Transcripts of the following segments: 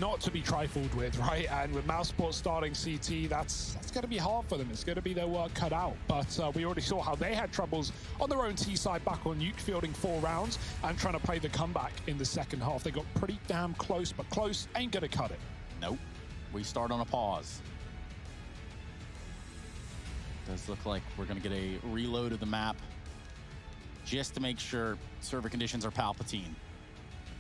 not to be trifled with, right? And with Mousesports starting CT, that's going to be hard for them. It's going to be their work cut out. But we already saw how they had troubles on their own T side back on Nuke, fielding 4 rounds and trying to play the comeback in the second half. They got pretty damn close, but close ain't going to cut it. Nope. We start on a pause. Does look like we're going to get a reload of the map just to make sure server conditions are Palpatine.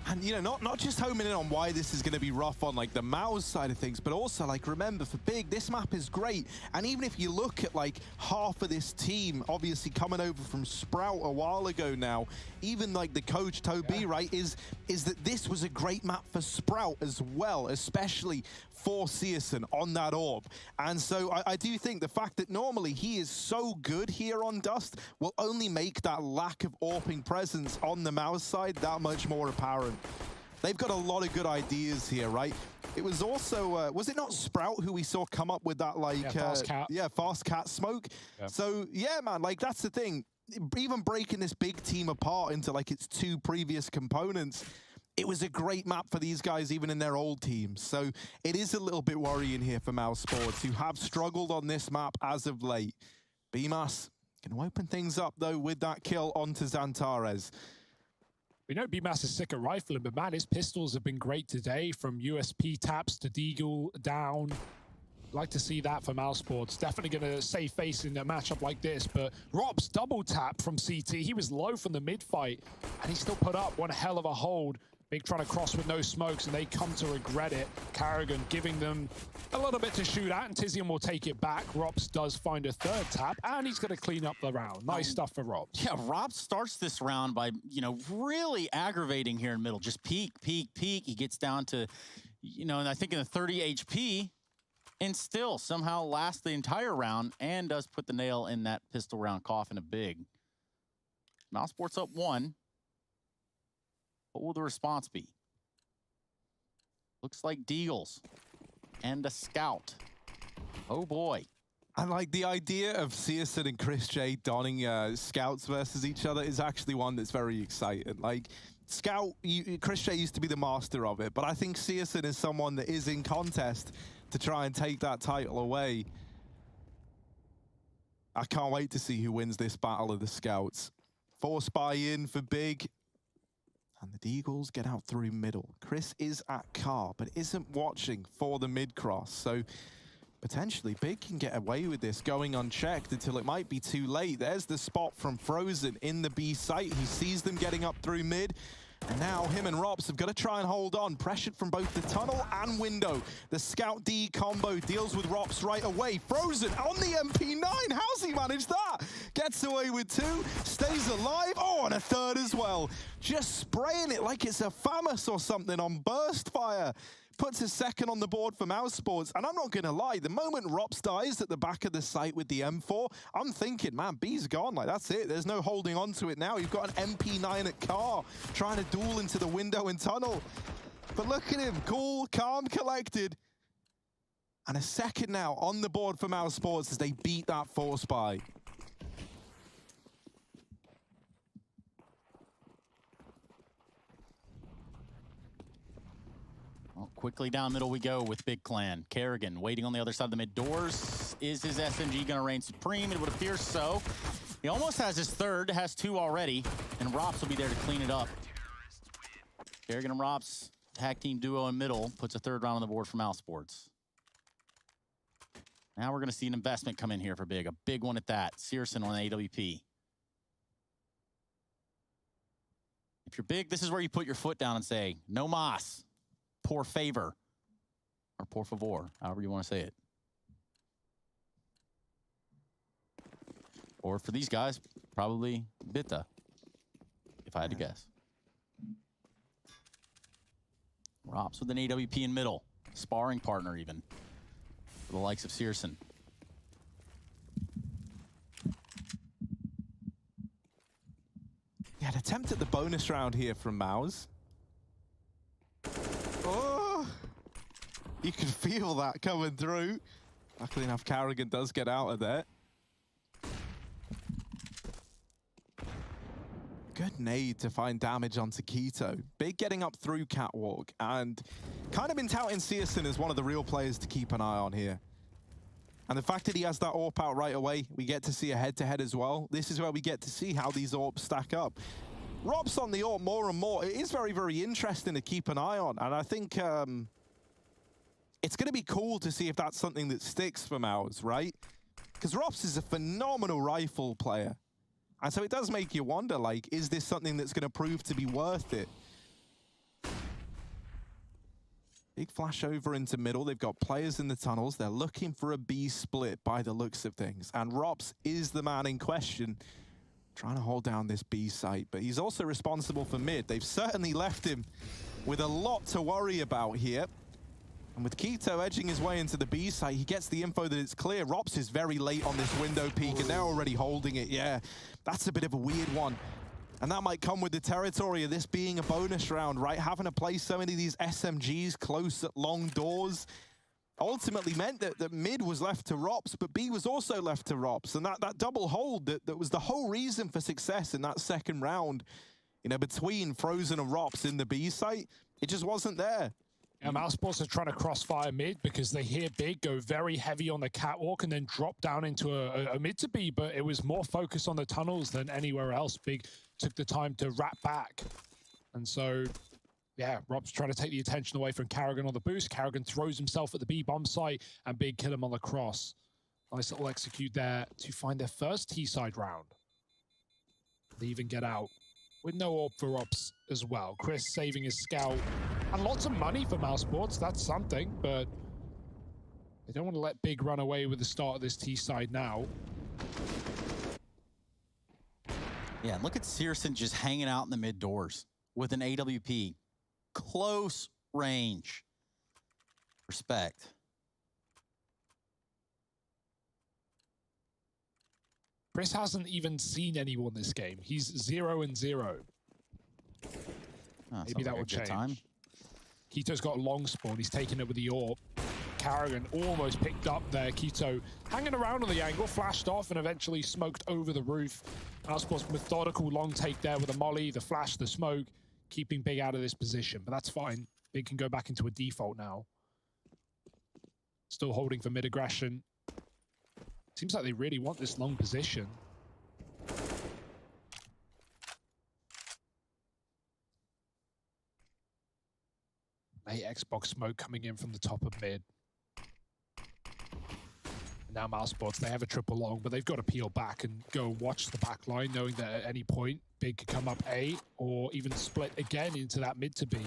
And, you know, not just homing in on why this is going to be rough on, like, the Mouse side of things, but also, like, remember, for Big, this map is great. And even if you look at, like, half of this team, obviously coming over from Sprout a while ago now, even, like, the coach, Toby, right, is that this was a great map for Sprout as well, especially for Searson on that orb. And so I do think the fact that normally he is so good here on Dust will only make that lack of AWPing presence on the Mouse side that much more apparent. They've got a lot of good ideas here, right? It was also, was it not Sprout who we saw come up with that, like... Yeah, fast cat. Yeah, fast cat smoke. Yeah. So, yeah, man, like, that's the thing. Even breaking this big team apart into, like, its 2 previous components, it was a great map for these guys, even in their old teams. So it is a little bit worrying here for Mousesports, who have struggled on this map as of late. BMAS going to open things up, though, with that kill onto Xantares. We know BMAS is sick at rifling, but man, his pistols have been great today, from USP taps to Deagle down. Like to see that for Mousesports. Definitely going to save face in a matchup like this, but Rob's double tap from CT. He was low from the mid fight, and he still put up one hell of a hold. Big trying to cross with no smokes, and they come to regret it. Carrigan giving them a little bit to shoot at, and Tizian will take it back. Robs does find a 3rd tap, and he's going to clean up the round. Nice stuff for Robs. Yeah, Rob starts this round by, you know, really aggravating here in the middle. Just peek, peek, peek. He gets down to, you know, and I think in the 30 HP, and still somehow lasts the entire round and does put the nail in that pistol round coffin of Big. Mousesports up 1. What will the response be? Looks like Deagles and a scout. Oh boy. And like the idea of Searson and Chris J donning scouts versus each other is actually one that's very exciting. Like Scout, Chris J used to be the master of it, but I think Searson is someone that is in contest to try and take that title away. I can't wait to see who wins this battle of the scouts. Force buy-in for Big. And the Deagles get out through middle. Chris is at car, but isn't watching for the mid-cross. So potentially Big can get away with this going unchecked until it might be too late. There's the spot from Frozen in the B site. He sees them getting up through mid. And now him and Robs have got to try and hold on. Pressured from both the tunnel and window. The Scout D combo deals with Robs right away. Frozen on the MP9. How's he managed that? Gets away with 2. Stays alive. Oh, and a 3rd as well. Just spraying it like it's a FAMAS or something on burst fire. Puts a 2nd on the board for Mousesports. And I'm not going to lie, the moment Robs dies at the back of the site with the M4, I'm thinking, man, B's gone. Like, that's it. There's no holding on to it now. You've got an MP9 at car, trying to duel into the window and tunnel. But look at him, cool, calm, collected. And a 2nd now on the board for Mousesports as they beat that force buy. Well, quickly down middle we go with Big Clan. Kerrigan waiting on the other side of the mid doors. Is his SMG going to reign supreme? It would appear so. He almost has his 3rd, has 2 already, and Rops will be there to clean it up. Kerrigan and Rops, tag team duo in middle, puts a 3rd round on the board for Mousesports. Now we're going to see an investment come in here for Big, a big one at that. Searson on AWP. If you're Big, this is where you put your foot down and say, no mas. Por favor, or por favor, however you want to say it. Or for these guys, probably Bitta, if I had to guess. Rops with an AWP in middle, sparring partner even, for the likes of Searson. Yeah, an attempt at the bonus round here from Mouse. Oh, you can feel that coming through. Luckily enough, Carrigan does get out of there. Good nade to find damage onto Keto. Big getting up through Catwalk, and kind of been touting Searson as one of the real players to keep an eye on here. And the fact that he has that AWP out right away, we get to see a head-to-head as well. This is where we get to see how these AWPs stack up. Rob's on the AWP more and more. It is very, very interesting to keep an eye on. And I think it's going to be cool to see if that's something that sticks for Mouse, right? Because Robs is a phenomenal rifle player. And so it does make you wonder, like, is this something that's going to prove to be worth it? Big flash over into middle. They've got players in the tunnels. They're looking for a B split by the looks of things. And Robs is the man in question, trying to hold down this B site. But he's also responsible for mid. They've certainly left him with a lot to worry about here. And with Quito edging his way into the B site, he gets the info that it's clear. Robs is very late on this window peak, and they're already holding it. Yeah, that's a bit of a weird one. And that might come with the territory of this being a bonus round, right? Having to play so many of these SMGs close at long doors ultimately meant that mid was left to Robs, but B was also left to Robs. And that double hold that was the whole reason for success in that second round, you know, between Frozen and Robs in the B site, it just wasn't there. Yeah, Mousesports are trying to crossfire mid because they hear Big go very heavy on the catwalk and then drop down into a mid to B, but it was more focused on the tunnels than anywhere else. Big took the time to wrap back. And so, yeah, Rob's trying to take the attention away from Carrigan on the boost. Carrigan throws himself at the B bomb site and Big kill him on the cross. Nice little execute there to find their first T-side round. They even get out with no AWP for Robs as well. Chris saving his scout. And lots of money for Mousesports, that's something, but they don't want to let Big run away with the start of this T-side now. Yeah, look at Searson just hanging out in the mid doors with an AWP. Close range. Respect. Chris hasn't even seen anyone this game. He's 0-0. Oh, Maybe that will change. Quito's got a long spawn. He's taking it with the AWP. Carrigan almost picked up there. Quito hanging around on the angle, flashed off, and eventually smoked over the roof. Mousesports methodical long take there with a molly, the flash, the smoke, keeping Big out of this position. But that's fine. Big can go back into a default now. Still holding for mid aggression. Seems like they really want this long position. Late Xbox smoke coming in from the top of mid. And now Mousesports, they have a triple long, but they've got to peel back and go and watch the back line, knowing that at any point, Big could come up A or even split again into that mid to B.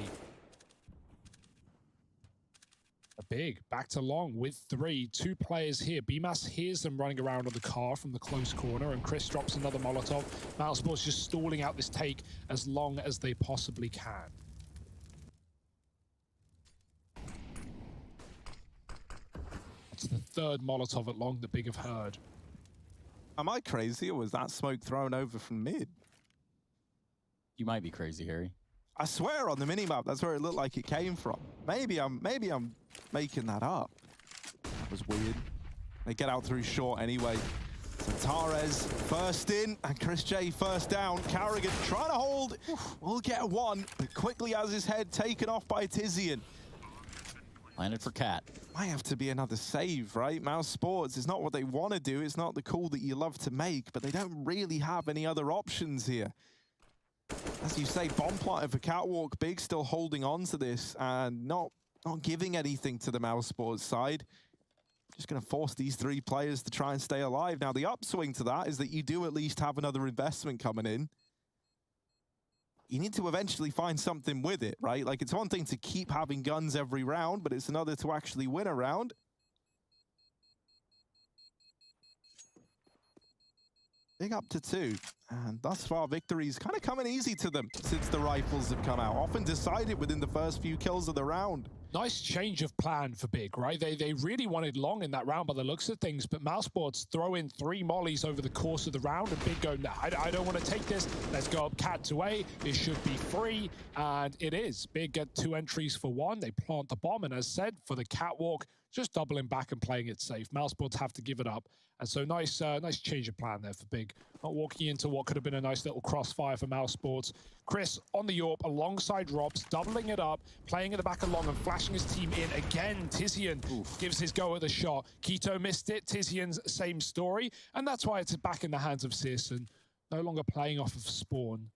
A Big back to long with 3, 2 players here. BMAS hears them running around on the car from the close corner, and Chris drops another Molotov. Mousesports just stalling out this take as long as they possibly can. It's the third Molotov at long that Big have heard. Am I crazy, or was that smoke thrown over from mid? You might be crazy, Harry. I swear on the minimap, that's where it looked like it came from. Maybe I'm making that up. That was weird. They get out through short anyway. So Tares first in, and Chris J first down. Carrigan trying to hold. Will get one, but quickly has his head taken off by Tizian. Landed for Cat. Might have to be another save, right? Mousesports is not what they want to do. It's not the call that you love to make, but they don't really have any other options here. As you say, bomb plotted for Catwalk. Big still holding on to this and not giving anything to the Mousesports side. Just going to force these 3 players to try and stay alive. Now, the upswing to that is that you do at least have another investment coming in. You need to eventually find something with it, right? Like, it's one thing to keep having guns every round, but it's another to actually win a round. Big up to 2, and thus far victories kind of coming easy to them since the rifles have come out, often decided within the first few kills of the round. Nice change of plan for Big, right? They really wanted long in that round by the looks of things, but Mousesports throw in 3 mollies over the course of the round, and Big go, nah, I don't want to take this. Let's go up Cat to A. It should be free, and it is. Big get 2 entries for 1. They plant the bomb, and as said, for the Catwalk, just doubling back and playing it safe. Mousesports have to give it up, and so nice change of plan there for Big. Not walking into what could have been a nice little crossfire for Mousesports. Chris on the AWP alongside Robs, doubling it up, playing at the back of long and flashing his team in again. Tizian gives his go at the shot. Keto missed it. Tizian's same story. And that's why it's back in the hands of Searson. No longer playing off of spawn.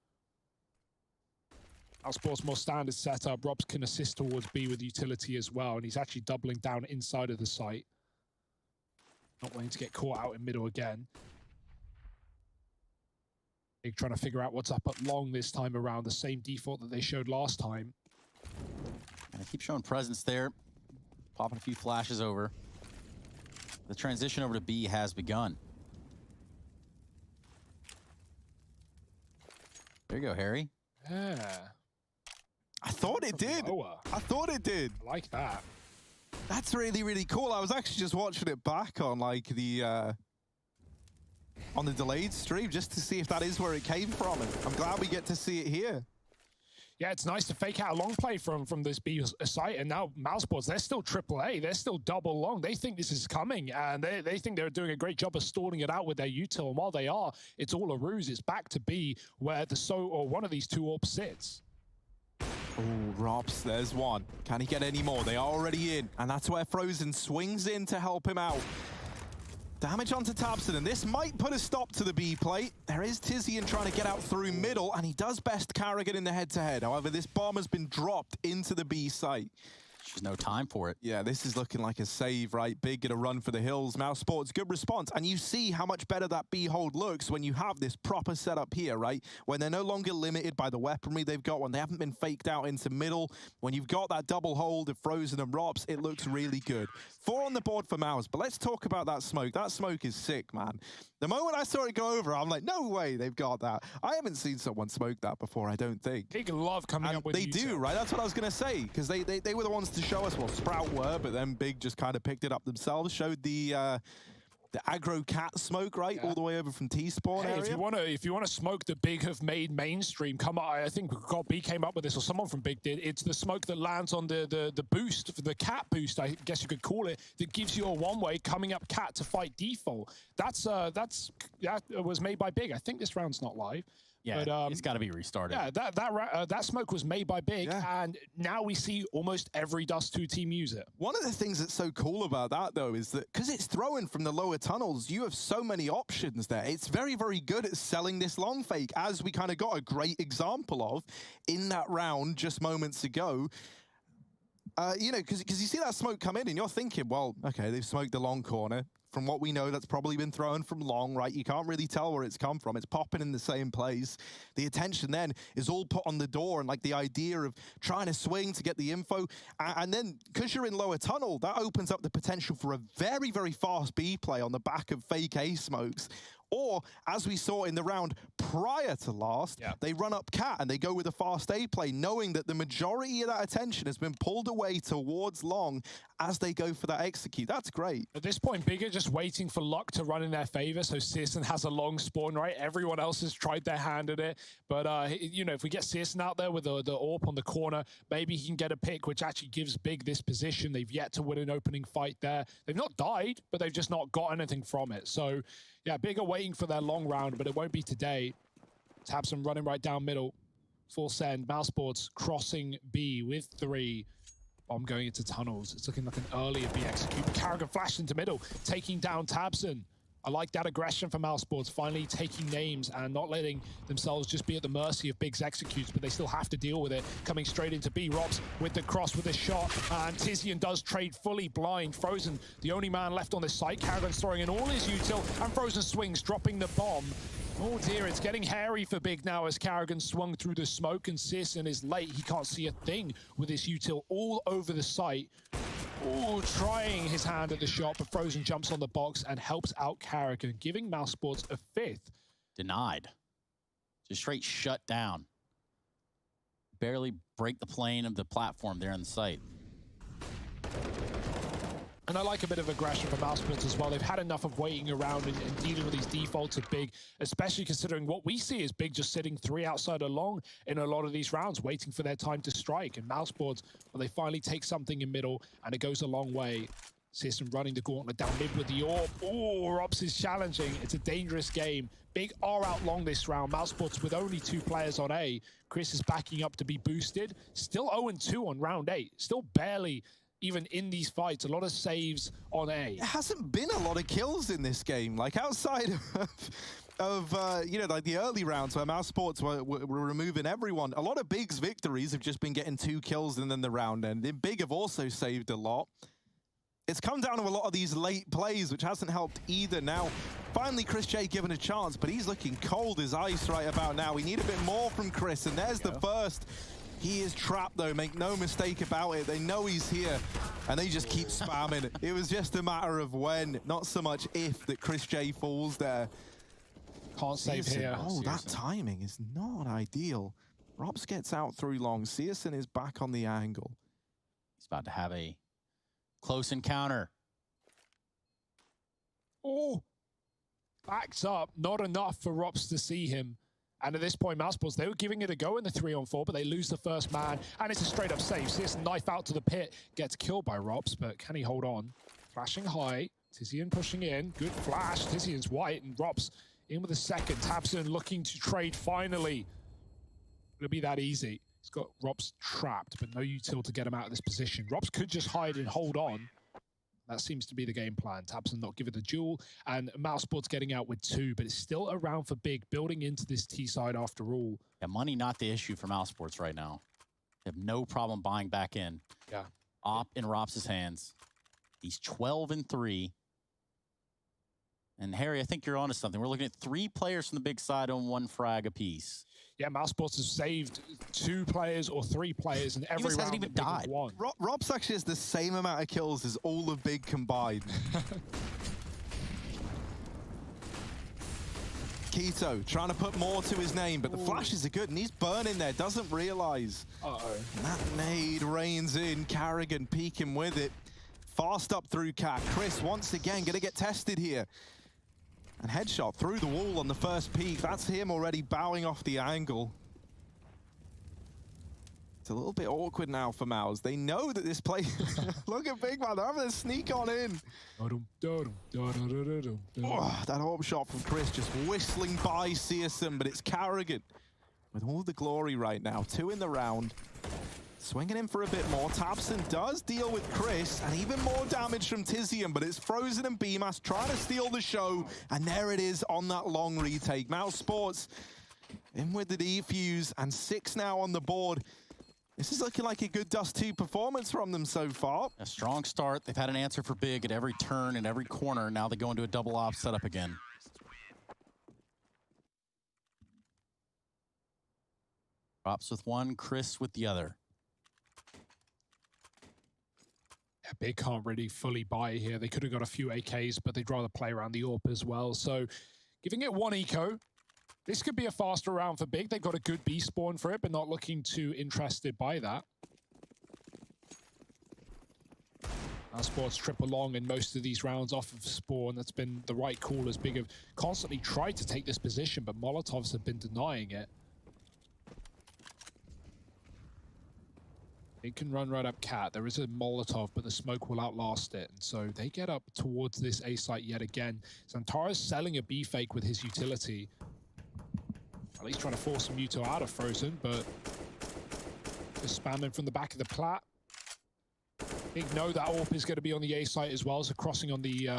Mousesports more standard setup. Robs can assist towards B with utility as well. And he's actually doubling down inside of the site. Not wanting to get caught out in middle again. Big trying to figure out what's up at long this time around. The same default that they showed last time. And they keep showing presence there. Popping a few flashes over. The transition over to B has begun. There you go, Harry. Yeah. I thought it did. Lower. I thought it did. I like that. That's really, really cool. I was actually just watching it back on like the on the delayed stream just to see if that is where it came from. And I'm glad we get to see it here. Yeah, it's nice to fake out a long play from this B site, and now Mousesports, they're still AAA, they're still double long. They think this is coming, and they think they're doing a great job of stalling it out with their util, and while they are, it's all a ruse. It's back to B, where one of these two AWPs sits. Oh, Robs, there's one. Can he get any more? They are already in, and that's where Frozen swings in to help him out. Damage onto Tabson, and this might put a stop to the B play. There is Tizian trying to get out through middle, and he does best Carrigan in the head-to-head. However, this bomb has been dropped into the B site. There's no time for it. Yeah, this is looking like a save, right? Big gonna run for the hills. Mousesports, good response. And you see how much better that B hold looks when you have this proper setup here, right? When they're no longer limited by the weaponry they've got, when they haven't been faked out into middle. When you've got that double hold of Frozen and Robs, it looks really good. 4 on the board for Mouse, but let's talk about that smoke. That smoke is sick, man. The moment I saw it go over, I'm like, no way they've got that. I haven't seen someone smoke that before, I don't think. Big love coming up with they do, right? That's what I was going to say, because they were the ones to show us, well, Sprout were, but then Big just kind of picked it up themselves, showed the aggro cat smoke, right? Yeah. All the way over from T-spawn area. If you want to smoke that Big have made mainstream, come on, I think God B came up with this, or someone from Big did. It's the smoke that lands on the boost, the cat boost, I guess you could call it, that gives you a one-way coming up cat to fight default. That was made by Big. I think this round's not live. Yeah, but, it's got to be restarted. Yeah, that smoke was made by Big, and now we see almost every Dust2 team use it. One of the things that's so cool about that, though, is that because it's thrown from the lower tunnels, you have so many options there. It's very, very good at selling this long fake, as we kind of got a great example of in that round just moments ago. You know, because you see that smoke come in, and you're thinking, well, okay, they've smoked the long corner. From what we know, that's probably been thrown from long, right? You can't really tell where it's come from. It's popping in the same place. The attention then is all put on the door and like the idea of trying to swing to get the info. And then because you're in lower tunnel, that opens up the potential for a very, very fast B play on the back of fake A smokes. Or, as we saw in the round prior to last, they run up cat and they go with a fast A play, knowing that the majority of that attention has been pulled away towards long as they go for that execute. That's great. At this point, Big are just waiting for luck to run in their favor, so Searson has a long spawn, right? Everyone else has tried their hand at it, but, you know, if we get Searson out there with the AWP on the corner, maybe he can get a pick, which actually gives Big this position. They've yet to win an opening fight there. They've not died, but they've just not got anything from it. So, yeah, Big are waiting for their long round, but it won't be today. Tabson running right down middle. Full send. Mousesports crossing B with 3. Bomb going into tunnels. It's looking like an earlier B execute. Carrigan flashed into middle, taking down Tabson. I like that aggression from Mousesports, finally taking names and not letting themselves just be at the mercy of Big's executes, but they still have to deal with it. Coming straight into B, Robs with the cross, with a shot, and Tizian does trade fully blind. Frozen, the only man left on this site. Carrigan's throwing in all his util, and Frozen swings, dropping the bomb. Oh dear, it's getting hairy for Big now as Carrigan swung through the smoke, and Searson is late. He can't see a thing with his util all over the site. Oh, trying his hand at the shot, but Frozen jumps on the box and helps out Carrigan, giving Mousesports a 5th. Denied. Just straight shut down. Barely break the plane of the platform there on the site. And I like a bit of aggression from Mousesports as well. They've had enough of waiting around and dealing with these defaults of Big, especially considering what we see is Big just sitting 3 outside along in a lot of these rounds, waiting for their time to strike. And Mousesports, well, they finally take something in middle, and it goes a long way. Searson running the gauntlet down mid with the AWP. Oh, Rops is challenging. It's a dangerous game. Big R out long this round. Mousesports with only 2 players on A. Chris is backing up to be boosted. Still 0-2 on round 8. Still barely even in these fights. A lot of saves on A. There hasn't been a lot of kills in this game. Like outside of you know, like the early rounds where Mousesports were removing everyone. A lot of Big's victories have just been getting 2 kills and then the round end. And Big have also saved a lot. It's come down to a lot of these late plays, which hasn't helped either. Now, finally, Chris J given a chance, but he's looking cold as ice right about now. We need a bit more from Chris, and there's the first. He is trapped, though. Make no mistake about it. They know he's here, and they just keep spamming it. It was just a matter of when, not so much if, that Chris J falls there. Can't save here. Oh, that timing is not ideal. Robs gets out through long. Searson is back on the angle. He's about to have a close encounter. Oh, backs up. Not enough for Rops to see him. And at this point, Mousesports, they were giving it a go in the 3-on-4, but they lose the first man, and it's a straight-up save. Searson knife out to the pit, gets killed by Rops, but can he hold on? Flashing high, Tizian pushing in. Good flash. Tizian's white, and Rops in with a second. Tabson looking to trade finally. It'll be that easy. He's got Rops trapped, but no util to get him out of this position. Rops could just hide and hold on. That seems to be the game plan. Tabson not giving the duel, and Mousesports getting out with 2, but it's still around for Big, building into this T side after all. Yeah, money not the issue for Mousesports right now. They have no problem buying back in. Yeah. Op in Rops' hands. He's 12-3. And Harry, I think you're onto something. We're looking at 3 players from the Big side on 1 frag apiece. Yeah, Mousesports has saved 2 players or 3 players in every round. Hasn't even died. Won. Robs actually has the same amount of kills as all of Big combined. Keto trying to put more to his name, but the flashes are good, and he's burning there, doesn't realize. That nade rains in, Carrigan peeking with it. Fast up through Cat. Chris once again gonna get tested here. And headshot through the wall on the first peek. That's him already bowing off the angle. It's a little bit awkward now for Mouse. They know that this play... Look at Big Man, they're having to sneak on in. Oh, that orb shot from Chris just whistling by Searson, but it's Carrigan with all the glory right now. 2 in the round. Swinging in for a bit more. Tabson does deal with Chris, and even more damage from Tizian, but it's Frozen and BMAS trying to steal the show, and there it is on that long retake. Mousesports in with the defuse, and 6 now on the board. This is looking like a good Dust2 performance from them so far. A strong start. They've had an answer for Big at every turn and every corner. Now they go into a double op setup again. Drops with 1, Chris with the other. Big can't really fully buy here. They could have got a few AKs, but they'd rather play around the AWP as well. So giving it 1 eco. This could be a faster round for Big. They've got a good B spawn for it, but not looking too interested by that. Mousesports trip along in most of these rounds off of spawn. That's been the right call, as Big have constantly tried to take this position, but Molotovs have been denying it. It can run right up Cat. There is a Molotov, but the smoke will outlast it. And so they get up towards this A site yet again. Santara's selling a B fake with his utility. At least trying to force some util out of Frozen, but just spamming from the back of the plat. Big know that AWP is going to be on the A site as well, so crossing on the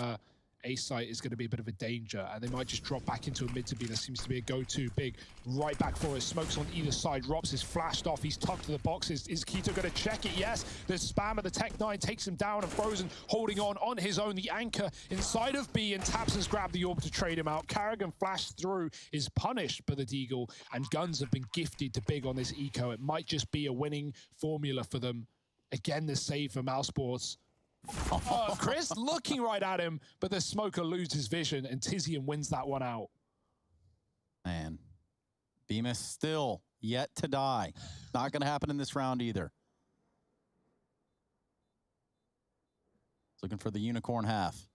A site is going to be a bit of a danger, and they might just drop back into a mid to B. That seems to be a go-to. Big right back for it. Smokes on either side. Robs is flashed off. He's tucked to the boxes. Is Keto going to check it? Yes. The spam of the Tech 9 takes him down, and Frozen holding on his own. The anchor inside of B, and Tabson's grabbed the orb to trade him out. Carrigan flashed through, is punished by the Deagle, and guns have been gifted to Big on this eco. It might just be a winning formula for them. Again, the save for Mousesports. Chris looking right at him, but the smoker loses vision, and Tizian wins that one out. Man, Bemis still yet to die. Not going to happen in this round either. Looking for the unicorn half.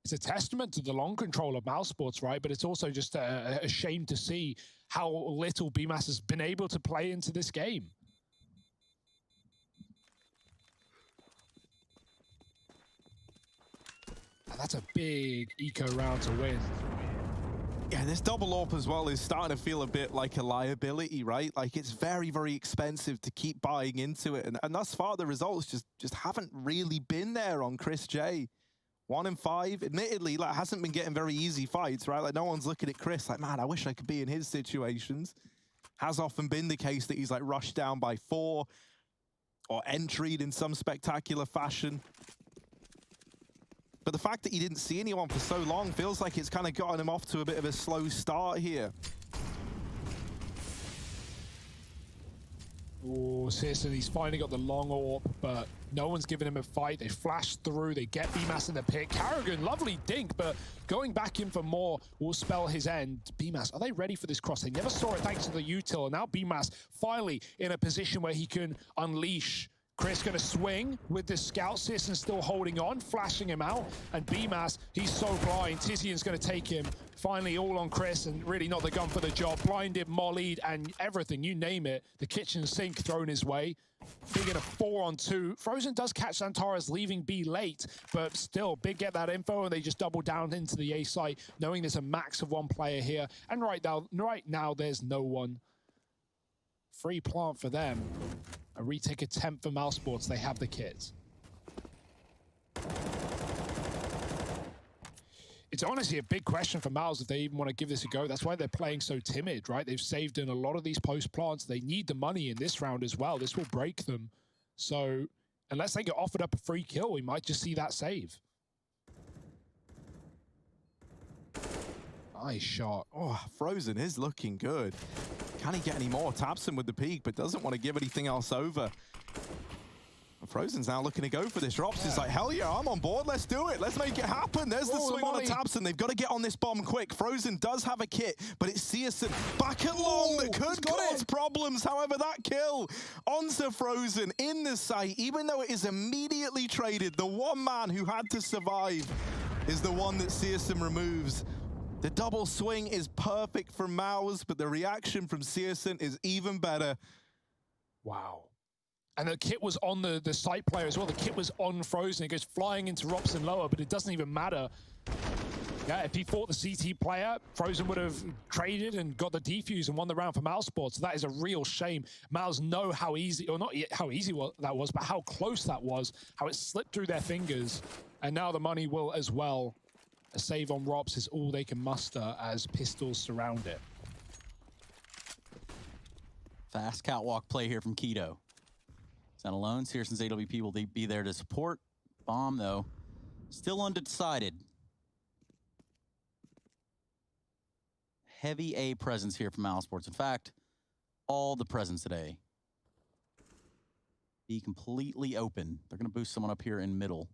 It's a testament to the long control of Mousesports, right? But it's also just a shame to see how little BMAS has been able to play into this game. That's a big eco round to win. Yeah, this double AWP as well is starting to feel a bit like a liability, right? Like it's very, very expensive to keep buying into it. And thus far, the results just haven't really been there on Chris J. 1 and 5, admittedly, like hasn't been getting very easy fights, right? Like no one's looking at Chris like, man, I wish I could be in his situations. Has often been the case that he's like rushed down by 4 or entried in some spectacular fashion. But the fact that he didn't see anyone for so long feels like it's kind of gotten him off to a bit of a slow start here. Oh, Searson, he's finally got the long AWP, but no one's giving him a fight. They flash through, they get BMAS in the pit. Carrigan, lovely dink, but going back in for more will spell his end. BMAS, are they ready for this cross? They never saw it thanks to the util, and now BMAS finally in a position where he can unleash. Chris gonna swing with the scout. Searson still holding on, flashing him out. And BMAS, he's so blind. Tizian's gonna take him. Finally all on Chris and really not the gun for the job. Blinded, mollied, and everything, you name it. The kitchen sink thrown his way. Big in a 4-on-2. Frozen does catch Xantares leaving B late, but still, Big get that info and they just double down into the A site, knowing there's a max of 1 player here. And right now there's no one. Free plant for them. A retake attempt for Mousesports. They have the kit. It's honestly a big question for Mouse if they even want to give this a go. That's why they're playing so timid, right? They've saved in a lot of these post plants. They need the money in this round as well. This will break them. So unless they get offered up a free kill, we might just see that save. Nice shot. Oh, Frozen is looking good. Can he get any more? Taps him with the peak, but doesn't want to give anything else over. Frozen's now looking to go for this. Rops is like, hell yeah, I'm on board. Let's do it. Let's make it happen. There's the swing on the Tabson. They've got to get on this bomb quick. Frozen does have a kit, but it's Searson back at long that could cause problems. However, that kill onto Frozen in the site, even though it is immediately traded, the one man who had to survive is the one that Searson removes. The double swing is perfect for Mouse, but the reaction from Searson is even better. Wow. And the kit was on the site player as well. The kit was on Frozen. It goes flying into Robson lower, but it doesn't even matter. Yeah, if he fought the CT player, Frozen would have traded and got the defuse and won the round for Mousesports. So that is a real shame. Mouse know how easy, or not how easy that was, but how close that was, how it slipped through their fingers. And now the money will as well. A save on Robs is all they can muster as pistols surround it. Fast catwalk play here from Keto. He's not alone. Searson's AWP will be there to support. Bomb, though, still undecided. Heavy A presence here from Mousesports. In fact, all the presence today. Be completely open. They're going to boost someone up here in middle.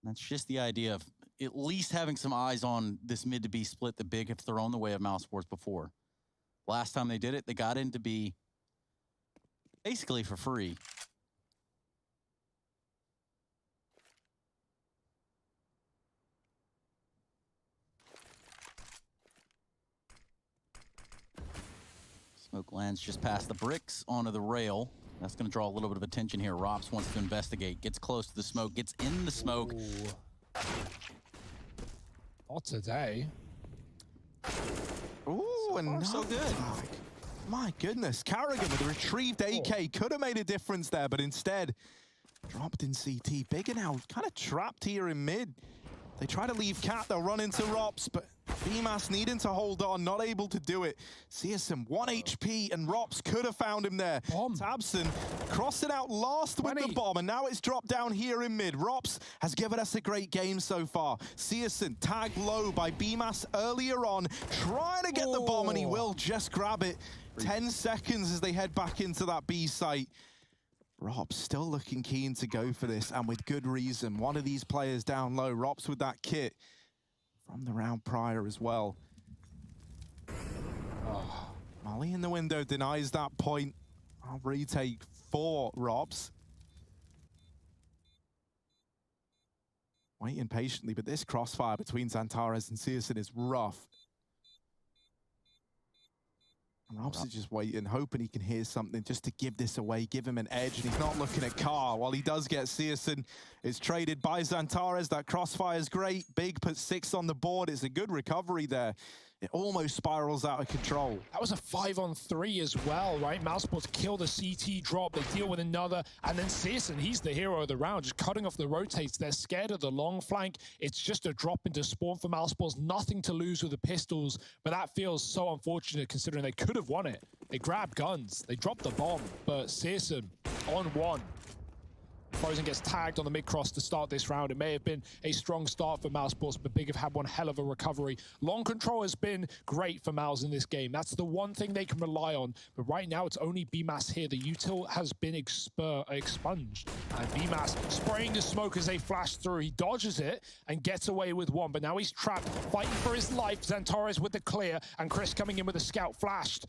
That's just the idea of at least having some eyes on this mid to B split that Big have thrown the way of Mousesports before. Last time they did it, they got into B basically for free. Smoke lands just past the bricks onto the rail. That's going to draw a little bit of attention here. Rops wants to investigate, gets close to the smoke, gets in the smoke. Ooh. Not today. Ooh, and so good. My goodness, Carrigan with a retrieved AK could have made a difference there, but instead dropped in CT. Bigger now, kind of trapped here in mid. They try to leave Cat, they'll run into Rops, but BMAS needing to hold on, not able to do it. Searson, 1 HP, and Rops could have found him there. Tabson crossing out last with the bomb, and now it's dropped down here in mid. Rops has given us a great game so far. Searson tagged low by BMAS earlier on, trying to get the bomb, and he will just grab it. 10 seconds as they head back into that B site. Rops still looking keen to go for this, and with good reason. One of these players down low, Rops with that kit from the round prior as well. Molly in the window denies that point. I'll retake for Rops. Waiting patiently, but this crossfire between Xantares and Searson is rough. Robs is just waiting, hoping he can hear something just to give this away, give him an edge, and he's not looking at Carr. While he does get Searson, it's traded by Zantares. That crossfire is great. Big puts 6 on the board. It's a good recovery there. It almost spirals out of control. That was a 5-on-3 as well, right? Mousesports kill the CT drop, they deal with another, and then Searson, he's the hero of the round, just cutting off the rotates. They're scared of the long flank. It's just a drop into spawn for Mousesports, nothing to lose with the pistols, but that feels so unfortunate considering they could have won it. They grabbed guns, they dropped the bomb, but Searson on 1. Frozen gets tagged on the mid-cross to start this round. It may have been a strong start for Mousesports, but Big have had one hell of a recovery. Long control has been great for Mouse in this game. That's the one thing they can rely on. But right now, it's only BMAS here. The util has been expunged. And BMAS spraying the smoke as they flash through. He dodges it and gets away with one. But now he's trapped, fighting for his life. Zantares with the clear, and Chris coming in with a scout flashed.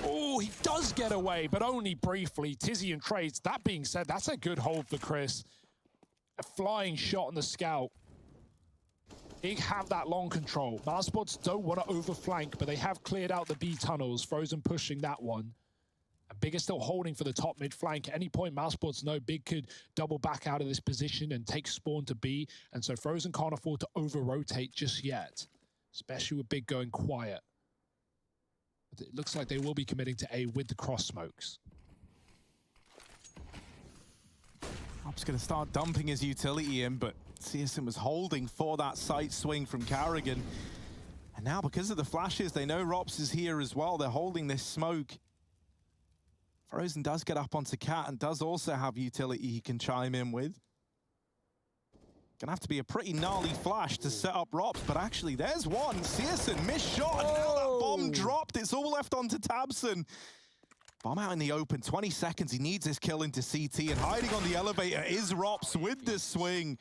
Oh, he does get away, but only briefly. Tizzy and trades. That being said, that's a good hold for Chris. A flying shot on the scout. Big have that long control. Mousesports don't want to overflank, but they have cleared out the B tunnels. Frozen pushing that one. And Big is still holding for the top mid flank. At any point, Mousesports know Big could double back out of this position and take spawn to B. And so Frozen can't afford to over-rotate just yet, especially with Big going quiet. But it looks like they will be committing to A with the cross smokes. Rob's going to start dumping his utility in, but Searson was holding for that sight swing from Carrigan. And now, because of the flashes, they know Robs is here as well. They're holding this smoke. Frozen does get up onto Cat and does also have utility he can chime in with. Gonna have to be a pretty gnarly flash to set up Robs, but actually there's one. Searson, missed shot, and now that bomb dropped. It's all left onto Tabson. Bomb out in the open, 20 seconds. He needs his kill into CT, and hiding on the elevator is Robs with the swing.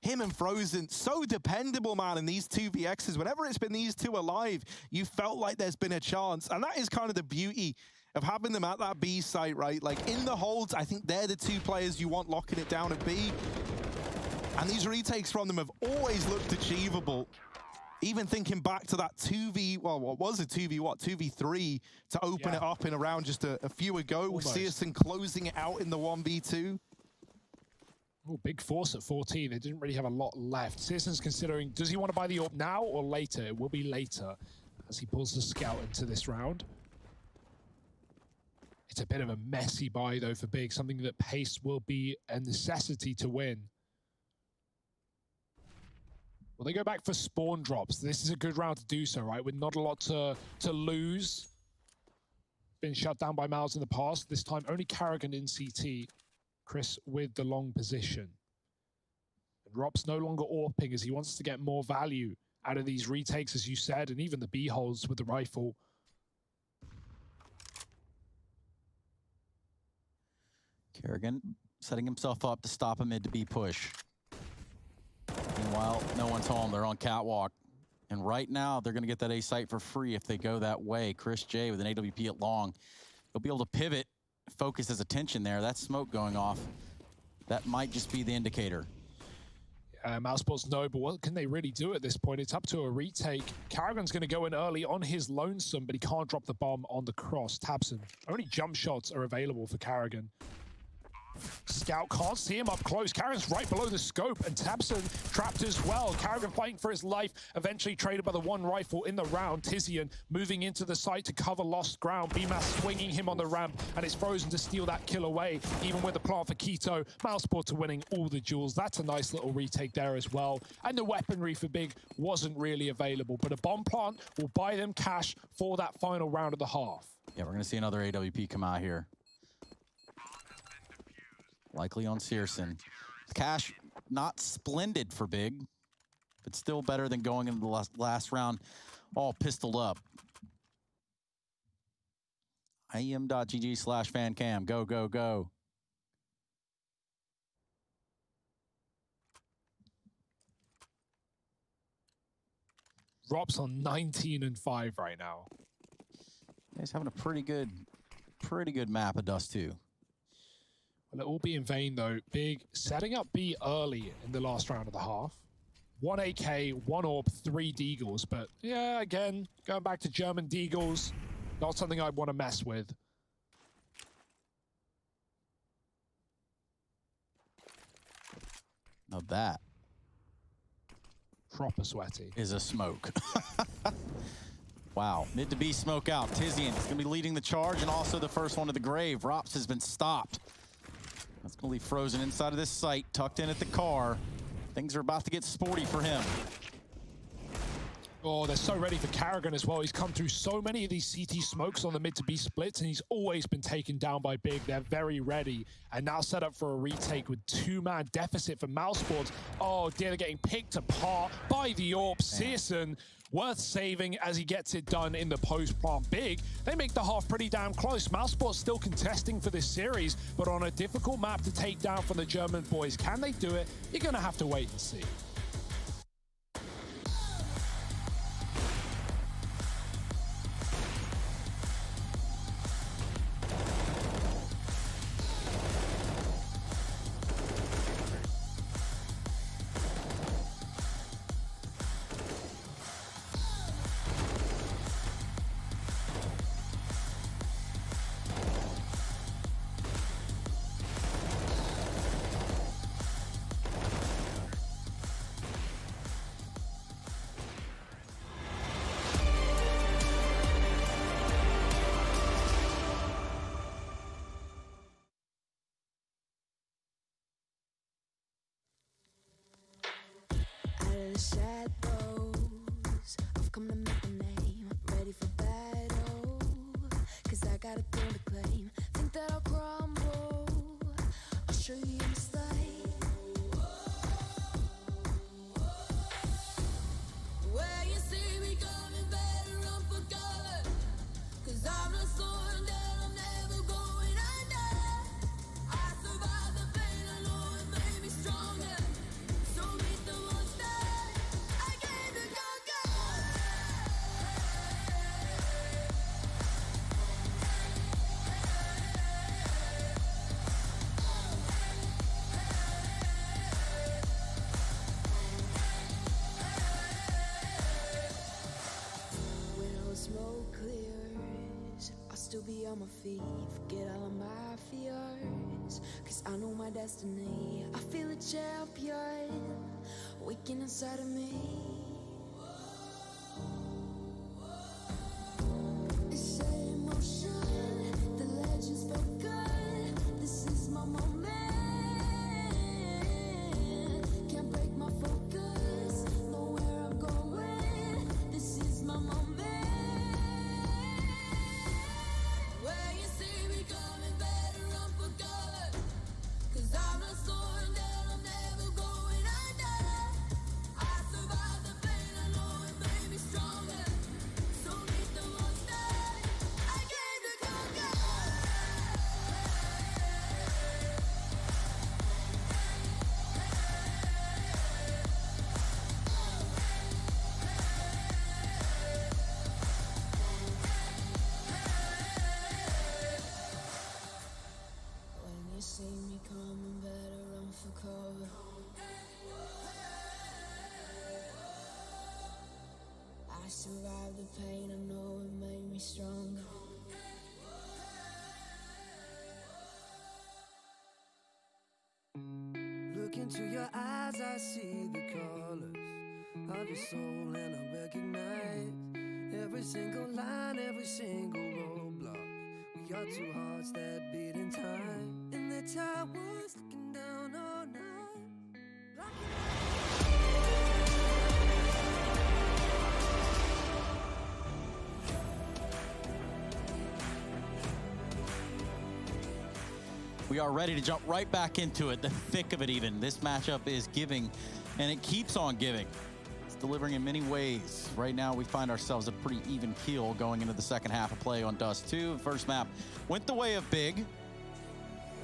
Him and Frozen, so dependable, man, in these 2vx's. Whenever it's been these two alive, you felt like there's been a chance, and that is kind of the beauty of having them at that B site, right? Like, in the holds, I think they're the 2 players you want locking it down at B. And these retakes from them have always looked achievable. Even thinking back to that 2v, well, what was a 2v3 to open it up in a round just a few ago, with Searson closing it out in the 1v2. Oh, big force at 14. They didn't really have a lot left. Searson's considering, does he want to buy the AWP now or later? It will be later as he pulls the scout into this round. It's a bit of a messy buy, though, for Big, something that pace will be a necessity to win. Well, they go back for spawn drops. This is a good round to do so, right? With not a lot to lose. Been shut down by Miles in the past. This time, only Carrigan in CT. Chris with the long position. And Rob's no longer AWPing as he wants to get more value out of these retakes, as you said, and even the B holes with the rifle. Carrigan setting himself up to stop a mid to B push. Meanwhile, no one's home. They're on catwalk. And right now, they're going to get that A site for free if they go that way. Chris J with an AWP at long. He'll be able to pivot, focus his attention there. That smoke going off, that might just be the indicator. Mousesports know, but what can they really do at this point? It's up to a retake. Carrigan's going to go in early on his lonesome, but he can't drop the bomb on the cross. Tabson. Only jump shots are available for Carrigan. Scout can't see him up close. Carrigan's right below the scope, and Tabson trapped as well. Carrigan fighting for his life, eventually traded by the one rifle in the round. Tizian moving into the site to cover lost ground. BMAS swinging him on the ramp, and it's Frozen to steal that kill away, even with the plant for Keto. Mousesports are winning all the duels. That's a nice little retake there as well. And the weaponry for Big wasn't really available, but a bomb plant will buy them cash for that final round of the half. Yeah, we're going to see another AWP come out here. Likely on Searson. Cash, not splendid for Big, but still better than going into the last round all pistoled up. IEM.gg/fancam. Go, go, go. Rob's on 19-5 right now. He's having a pretty good map of Dust2. Well, it will be in vain, though. Big setting up B early in the last round of the half. 1 AK, 1 AWP, 3 Deagles. But yeah, again, going back to German Deagles, not something I'd want to mess with. Now that Proper sweaty. is a smoke. Wow, mid to B smoke out. Tizian is going to be leading the charge and also the first one to the grave. Rops has been stopped. That's going to leave Frozen inside of this site, tucked in at the car. Things are about to get sporty for him. Oh, they're so ready for Karrigan as well. He's come through so many of these CT smokes on the mid to B splits, and he's always been taken down by Big. They're very ready, and now set up for a retake with 2-man deficit for Mousesports. Oh dear, they're getting picked apart by the AWP. Searson, worth saving as he gets it done in the post-plant. Big, they make the half pretty damn close. Mousesports still contesting for this series, but on a difficult map to take down for the German boys. Can they do it? You're gonna have to wait and see. Shadows, I've come to make a name, ready for battle, cause I got a thing to claim, think that I'll crumble, I'll show you in the slide, where you see me coming, better run for cover, cause I'm not soaring that I'm never going under, I survived the pain, I know it made me stronger, so meet the monster. Smoke clears, I'll still be on my feet, forget all of my fears, cause I know my destiny, I feel a champion, waking inside of me. It's in motion, the legends feel good, this is my moment, can't break my focus, know where I'm going, this is my moment. See me coming, better run for cover. I survived the pain, I know it made me stronger. Look into your eyes, I see the colors of your soul, and I recognize every single line, every single roadblock. We are two hearts that beat in time. In the towers, looking down all night. We are ready to jump right back into it, the thick of it even. This matchup is giving, and it keeps on giving. It's delivering in many ways. Right now, we find ourselves a pretty even keel going into the second half of play on Dust2. First map went the way of Big.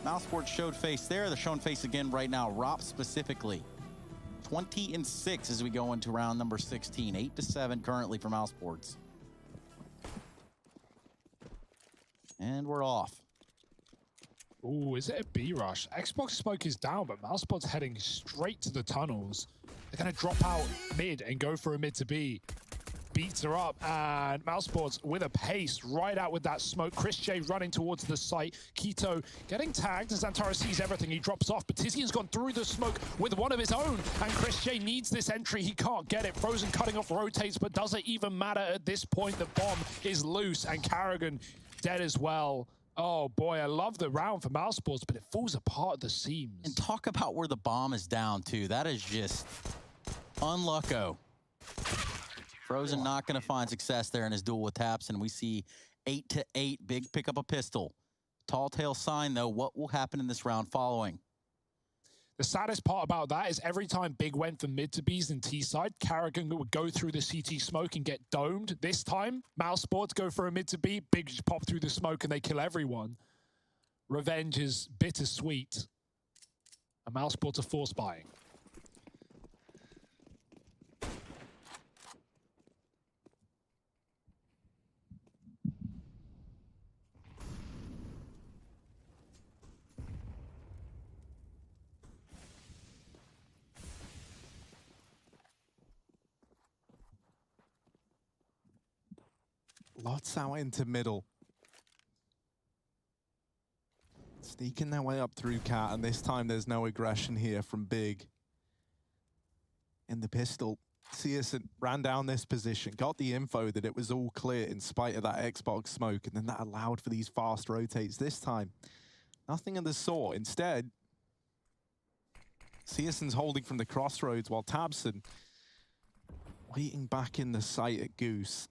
Mousesports showed face there. They're showing face again right now. Rop specifically. 20-6 as we go into round number 16. 8-7 currently for Mousesports. And we're off. Ooh, is it a B rush? Xbox smoke is down, but Mousesports heading straight to the tunnels. They're going to drop out mid and go for a mid to B. Beats her up, and Mousesports with a pace right out with that smoke. Chris J running towards the site. k1to getting tagged as Antara sees everything. He drops off, but Tizian's gone through the smoke with one of his own, and Chris J needs this entry. He can't get it. Frozen cutting off rotates, but does it even matter at this point? The bomb is loose, and Carrigan dead as well. Oh boy, I love the round for Mousesports, but it falls apart at the seams. And talk about where the bomb is down too. That is just unlucko. Frozen not going to find success there in his duel with Taps, and we see 8-8. Big pick up a pistol. Tall tale sign, though. What will happen in this round following? The saddest part about that is every time Big went from mid to B's and T side, Carrigan would go through the CT smoke and get domed. This time, Mousesports go for a mid to B, Big just pop through the smoke and they kill everyone. Revenge is bittersweet. And Mousesports are force buying. Lots out into middle. Sneaking their way up through Cat, and this time there's no aggression here from Big. In the pistol, Searson ran down this position, got the info that it was all clear in spite of that Xbox smoke, and then that allowed for these fast rotates. This time, nothing of the sort. Instead, Searson's holding from the crossroads while Tabson waiting back in the site at Goose.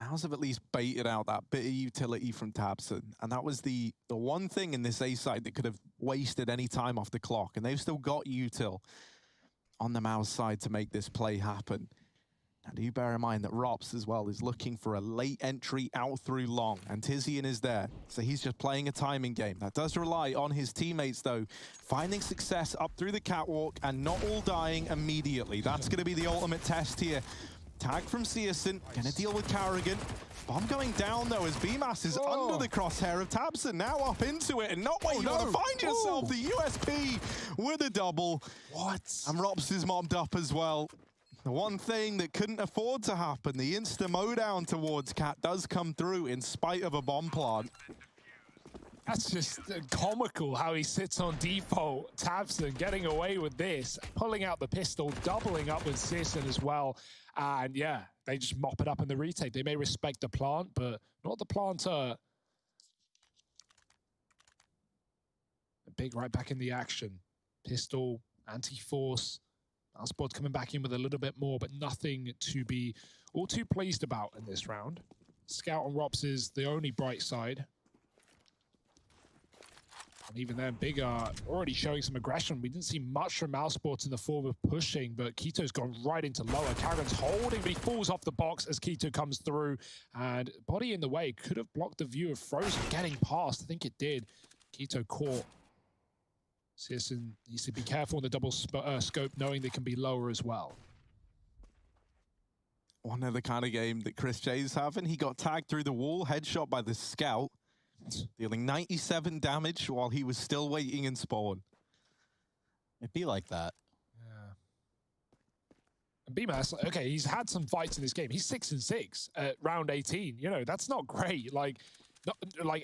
Mouse have at least baited out that bit of utility from Tabson, and that was the one thing in this A side that could have wasted any time off the clock, and they've still got util on the Mouse side to make this play happen. Now do bear in mind that Rops as well is looking for a late entry out through long, and Tizian is there, so he's just playing a timing game. That does rely on his teammates though, finding success up through the catwalk and not all dying immediately. That's going to be the ultimate test here. Tag from Searson, gonna deal with Carrigan. Bomb going down though as BMAS is under the crosshair of Tabson, now up into it and not where you want to find yourself. The USP with a double. What? And Rops is mobbed up as well. The one thing that couldn't afford to happen, the insta-mow down towards Cat does come through in spite of a bomb plant. That's just comical how he sits on default. Tabson getting away with this, pulling out the pistol, doubling up with Searson as well. And yeah, they just mop it up in the retake. They may respect the plant, but not the planter. Big right back in the action. Pistol, anti-force. Mousesports coming back in with a little bit more, but nothing to be all too pleased about in this round. Scout on Rops is the only bright side. And even then, Big are already showing some aggression. We didn't see much from Mousesports in the form of pushing, but k1to's gone right into lower. Carrigan's holding, but he falls off the box as k1to comes through. And body in the way could have blocked the view of Frozen getting past. I think it did. k1to caught. Searson needs to be careful in the double scope, knowing they can be lower as well. One of the kind of game that Chris J's having. He got tagged through the wall, headshot by the scout, dealing 97 damage while he was still waiting in spawn. It'd be like that. Yeah. BMAS, okay, he's had some fights in this game. He's 6-6 at round 18. You know, that's not great. Like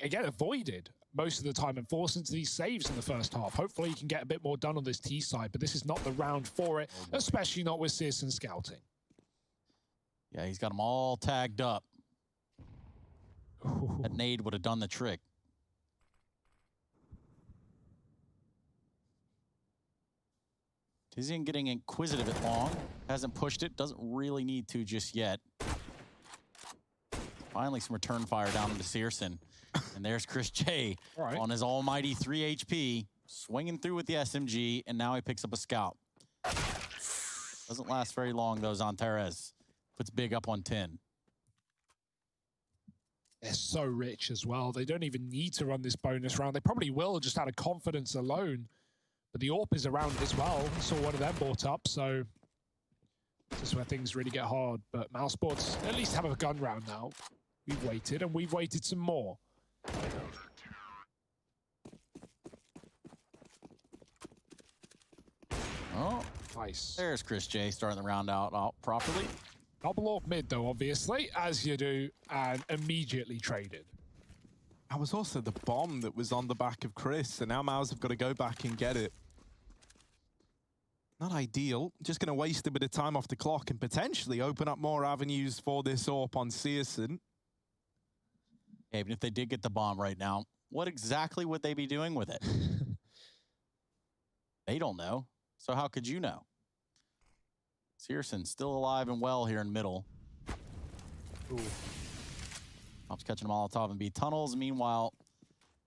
again, avoided most of the time and forced into these saves in the first half. Hopefully he can get a bit more done on this T side, but this is not the round for it, especially not with Searson scouting. Yeah, he's got them all tagged up. That nade would have done the trick. Tizian getting inquisitive at long. Hasn't pushed it. Doesn't really need to just yet. Finally some return fire down into Searson. And there's Chris J on his almighty 3 HP. Swinging through with the SMG. And now he picks up a scout. Doesn't last very long though, Zantares. Puts Big up on 10. They're so rich as well. They don't even need to run this bonus round. They probably will just out of confidence alone. But the AWP is around as well. Saw one of them brought up, so this is where things really get hard. But Mousesports at least have a gun round now. We've waited, and we've waited some more. Oh, Nice. there's Chris J starting the round out properly. Double AWP mid, though, obviously, as you do, and immediately traded. That was also the bomb that was on the back of Chris, and now Mouse have got to go back and get it. Not ideal. Just going to waste a bit of time off the clock and potentially open up more avenues for this AWP on Searson. Even if they did get the bomb right now, what exactly would they be doing with it? They don't know. So how could you know? Searson still alive and well here in middle. Ooh. Op's catching a Molotov and B tunnels. Meanwhile,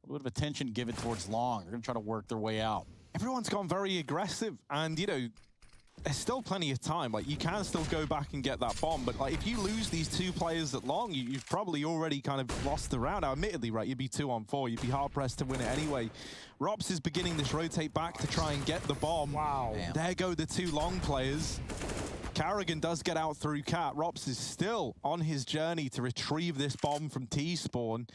a little bit of attention given towards long. They're going to try to work their way out. Everyone's gone very aggressive, and, you know, there's still plenty of time. Like, you can still go back and get that bomb, but, like, if you lose these two players at long, you've probably already kind of lost the round. Now, admittedly, right, you'd be 2-on-4. You'd be hard-pressed to win it anyway. Rops is beginning this rotate back to try and get the bomb. Wow. Damn. There go the two long players. Carrigan does get out through Cat. Rops is still on his journey to retrieve this bomb from T-Spawn.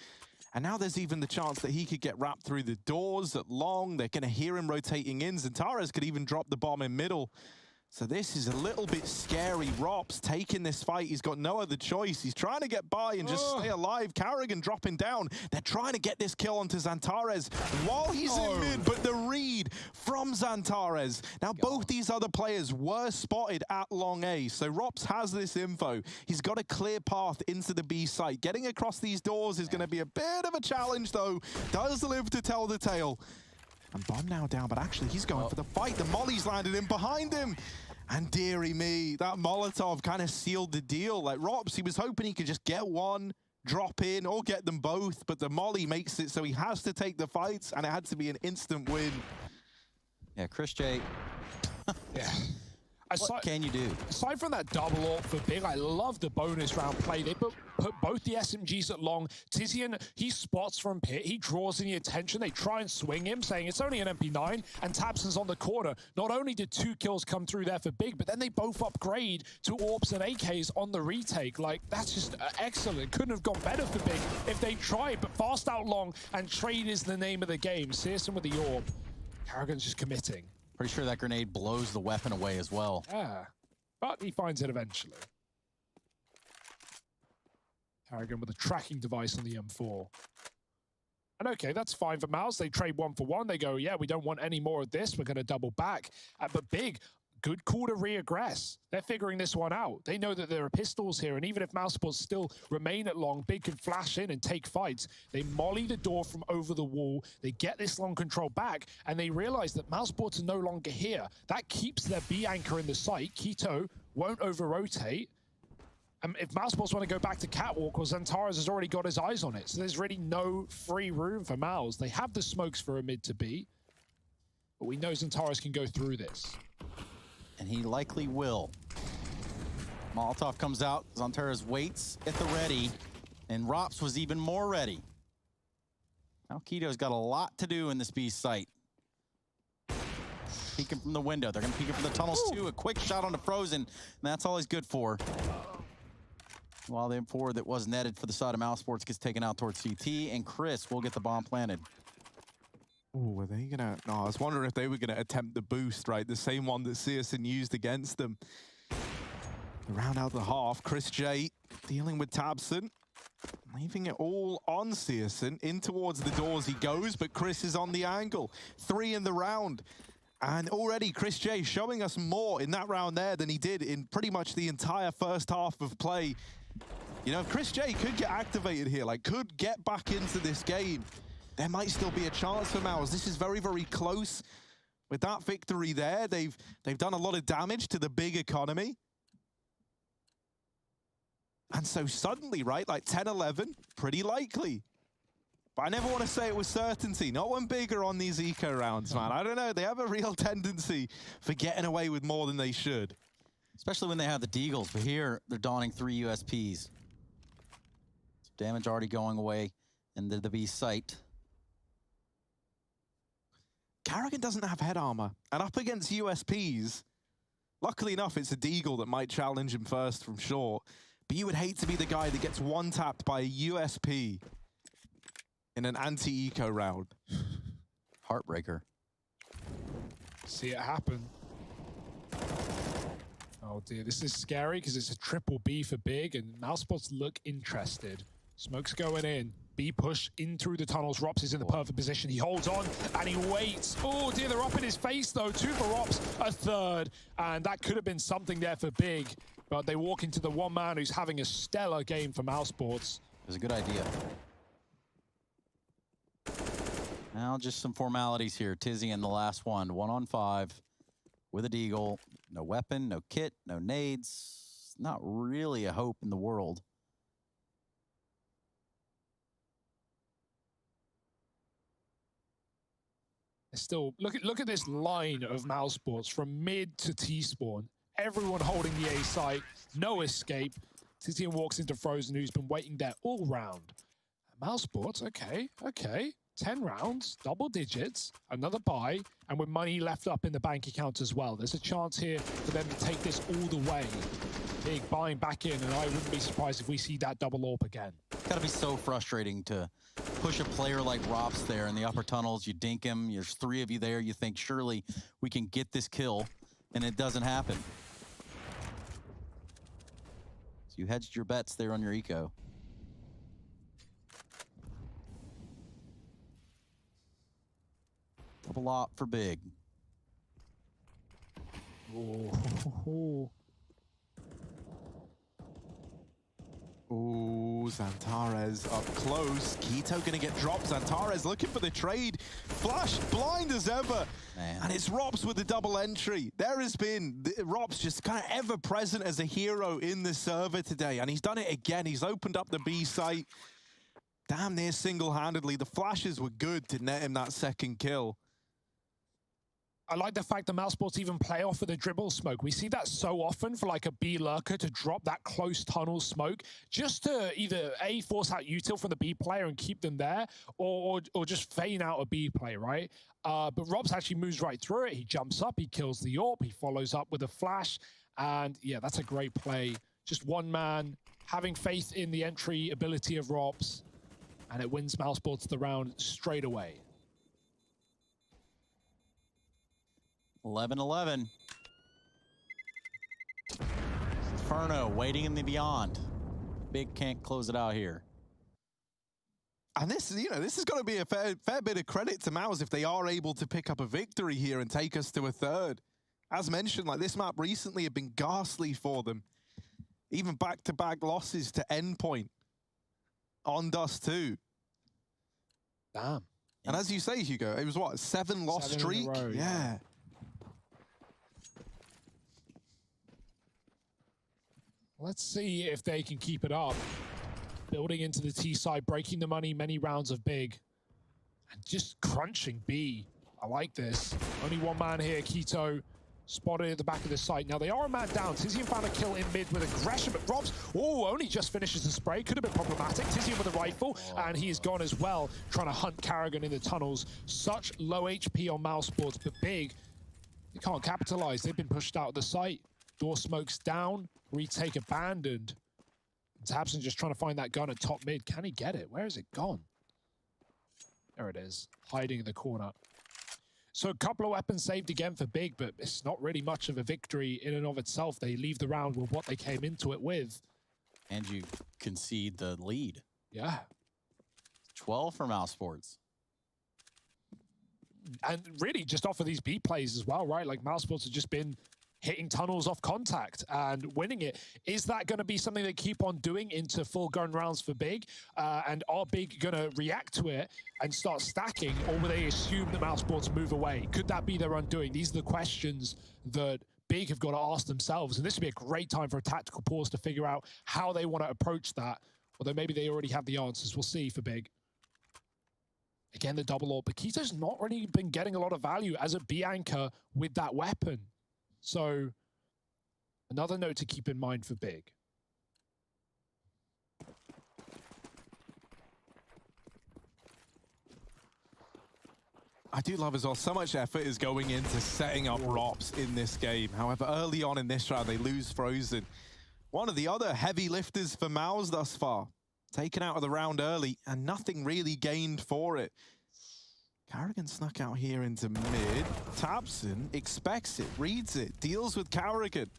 And now there's even the chance that he could get wrapped through the doors at long. They're going to hear him rotating in. Zantares could even drop the bomb in middle. So this is a little bit scary. Rops taking this fight. He's got no other choice. He's trying to get by and just stay alive. Carrigan dropping down. They're trying to get this kill onto Zantares while he's in mid, but the read from Zantares. Now, both these other players were spotted at long A, so Rops has this info. He's got a clear path into the B site. Getting across these doors is going to be a bit of a challenge, though. Does live to tell the tale. And bomb now down, but actually he's going for the fight. The molly's landed in behind him. And dearie me, that Molotov kind of sealed the deal. Like Rops, he was hoping he could just get one, drop in, or get them both, but the molly makes it so he has to take the fights, and it had to be an instant win. Yeah, Chris J. Yeah. What can you do? Aside from that double AWP for Big, I love the bonus round play. They put both the SMGs at long. Tizian, he spots from pit. He draws in the attention. They try and swing him, saying it's only an MP9, and Tabson's on the corner. Not only did 2 kills come through there for Big, but then they both upgrade to AWPs and AKs on the retake. Like, that's just excellent. Couldn't have gone better for Big if they tried, but fast out long, and trade is the name of the game. Searson with the AWP. Carrigan's just committing. Pretty sure that grenade blows the weapon away as well. Yeah, but he finds it eventually. Carrigan with a tracking device on the M4. And okay, that's fine for Mouse. They trade 1 for 1. They go, yeah, we don't want any more of this. We're going to double back. But Big, good call to re-aggress. They're figuring this one out. They know that there are pistols here, and even if Mousesports still remain at long, Big can flash in and take fights. They molly the door from over the wall. They get this long control back, and they realize that Mousesports are no longer here. That keeps their B anchor in the site. Keto won't over-rotate. And if Mousesports want to go back to Catwalk, well, Zantares has already got his eyes on it. So there's really no free room for Mouse. They have the smokes for a mid to B, but we know Zantares can go through this. And he likely will. Molotov comes out. Zantares waits at the ready. And Rops was even more ready. Now Keto's got a lot to do in this B site. Peeking from the window. They're going to peek it from the tunnels too. A quick shot on the Frozen. And that's all he's good for. While the M4 that was netted for the side of Mousesports gets taken out towards CT. And Chris will get the bomb planted. Oh, were they gonna? No, I was wondering if they were gonna attempt the boost, right? The same one that Searson used against them. Round out the half, Chris J dealing with Tabson, leaving it all on Searson. In towards the doors he goes, but Chris is on the angle. 3 in the round. And already Chris J showing us more in that round there than he did in pretty much the entire first half of play. You know, Chris J could get activated here, like could get back into this game. There might still be a chance for Mouse. This is very, very close. With that victory there, they've done a lot of damage to the big economy. And so suddenly, right, like 10-11, pretty likely. But I never want to say it with certainty. Not when big are on these eco rounds, man. I don't know. They have a real tendency for getting away with more than they should. Especially when they have the Deagles. But here, they're donning 3 USPs. So damage already going away into the B site. Carrigan doesn't have head armor, and up against USPs, luckily enough, it's a Deagle that might challenge him first from short. But you would hate to be the guy that gets one-tapped by a USP in an anti-eco round. Heartbreaker. See it happen. Oh dear, this is scary because it's a triple B for Big, and Mousesports look interested. Smoke's going in. B push in through the tunnels. Rops is in the perfect position. He holds on and he waits. Oh dear, they're up in his face though. 2 for Rops, a third. And that could have been something there for Big. But they walk into the one man who's having a stellar game for Mousesports. It was a good idea. Now just some formalities here. Tizzy in the last one. 1-on-5 with a deagle. No weapon, no kit, no nades. Not really a hope in the world. Still, look at this line of Mousesports from mid to T-spawn. Everyone holding the A site, no escape. Tizian walks into Frozen, who's been waiting there all round. Mousesports, okay. 10 rounds, double digits, another buy, and with money left up in the bank account as well. There's a chance here for them to take this all the way. Big buying back in, and I wouldn't be surprised if we see that double AWP again. It's gotta be so frustrating to push a player like Rops there in the upper tunnels. You dink him, there's 3 of you there. You think, surely we can get this kill, and it doesn't happen. So you hedged your bets there on your eco. Double op for Big. Oh. Ooh, Xantares up close. Keto gonna get dropped. Xantares looking for the trade. Flash, blind as ever. Man. And it's Rops with the double entry. There has been Rops just kind of ever present as a hero in the server today. And he's done it again. He's opened up the B site. Damn near single-handedly. The flashes were good to net him that second kill. I like the fact that Mousesports even play off of the dribble smoke. We see that so often for like a B lurker to drop that close tunnel smoke just to either A, force out util from the B player and keep them there, or just feign out a B play, right? But Robs actually moves right through it. He jumps up, he kills the AWP, he follows up with a flash, and yeah, that's a great play. Just one man, having faith in the entry ability of Robs, and it wins Mousesports the round straight away. 11-11. Inferno waiting in the beyond. Big can't close it out here. And this is going to be a fair bit of credit to Mouse if they are able to pick up a victory here and take us to a third. As mentioned, like this map recently had been ghastly for them. Even back-to-back losses to Endpoint on Dust2. Damn. And as you say, Hugo, it was what, a 7-loss streak? Row, yeah. Let's see if they can keep it up. Building into the T side, breaking the money, many rounds of Big. And just crunching B. I like this. Only one man here, Keto. Spotted at the back of the site. Now they are a man down. Tizian found a kill in mid with aggression, but Robs, only just finishes the spray. Could have been problematic. Tizian with a rifle, and he is gone as well, trying to hunt Karrigan in the tunnels. Such low HP on Mousesports, but Big, they can't capitalize. They've been pushed out of the site. Door smokes down, retake abandoned. Tabson just trying to find that gun at top mid. Can he get it? Where has it gone? There it is, hiding in the corner. So a couple of weapons saved again for Big, but it's not really much of a victory in and of itself. They leave the round with what they came into it with. And you concede the lead. Yeah. 12 for Mousesports. And really just off of these B plays as well, right? Like Mousesports have just been hitting tunnels off contact and winning it. Is that going to be something they keep on doing into full gun rounds for Big? And are Big going to react to it and start stacking, or will they assume that Mousesports move away? Could that be their undoing? These are the questions that Big have got to ask themselves, and this would be a great time for a tactical pause to figure out how they want to approach that, although maybe they already have the answers. We'll see for Big. Again, the double AWP, but Keto's not really been getting a lot of value as a B anchor with that weapon. So, another note to keep in mind for Big. I do love as well, so much effort is going into setting up Rops in this game. However, early on in this round, they lose Frozen. one of the other heavy lifters for Mouse thus far. Taken out of the round early, and nothing really gained for it. Carrigan snuck out here into mid. Tabson expects it, reads it, deals with Carrigan.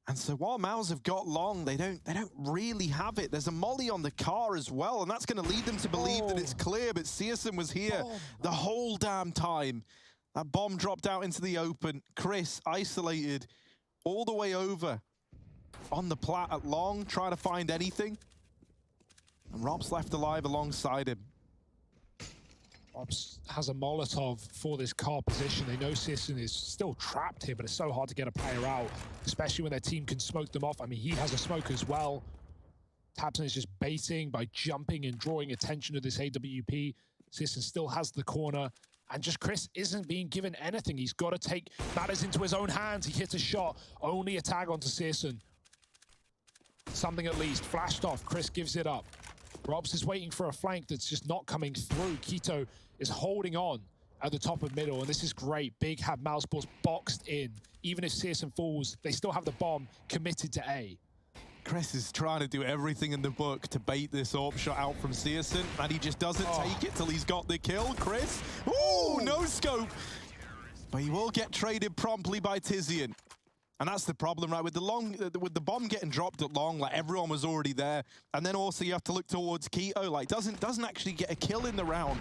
And so while Mouse have got long, they don't really have it. There's a molly on the car as well, and that's going to lead them to believe that it's clear, but Searson was here the whole damn time. That bomb dropped out into the open. Chris isolated all the way over on the plat at long, trying to find anything. And Rob's left alive alongside him. Robs has a Molotov for this car position. They know Searson is still trapped here, but it's so hard to get a player out, especially when their team can smoke them off. I mean, he has a smoke as well. Tabson is just baiting by jumping and drawing attention to this AWP. Searson still has the corner, and just Chris isn't being given anything. He's got to take matters into his own hands. He hits a shot, only a tag onto Searson. Something at least, flashed off. Chris gives it up. Robs is waiting for a flank that's just not coming through. Keto is holding on at the top of middle, and this is great. Big have Mousesports boxed in. Even if Searson falls, they still have the bomb committed to A. Chris is trying to do everything in the book to bait this AWP shot out from Searson, and he just doesn't take it till he's got the kill. Chris, ooh, no scope. But he will get traded promptly by Tizian. And that's the problem, right? With the bomb getting dropped at long, like everyone was already there. And then also you have to look towards Keto, like doesn't actually get a kill in the round,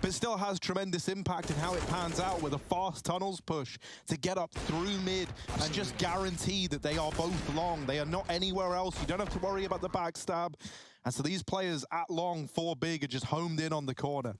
but still has tremendous impact in how it pans out with a fast tunnels push to get up through mid and just guarantee that they are both long. They are not anywhere else. You don't have to worry about the backstab. And so these players at long for big are just homed in on the corner.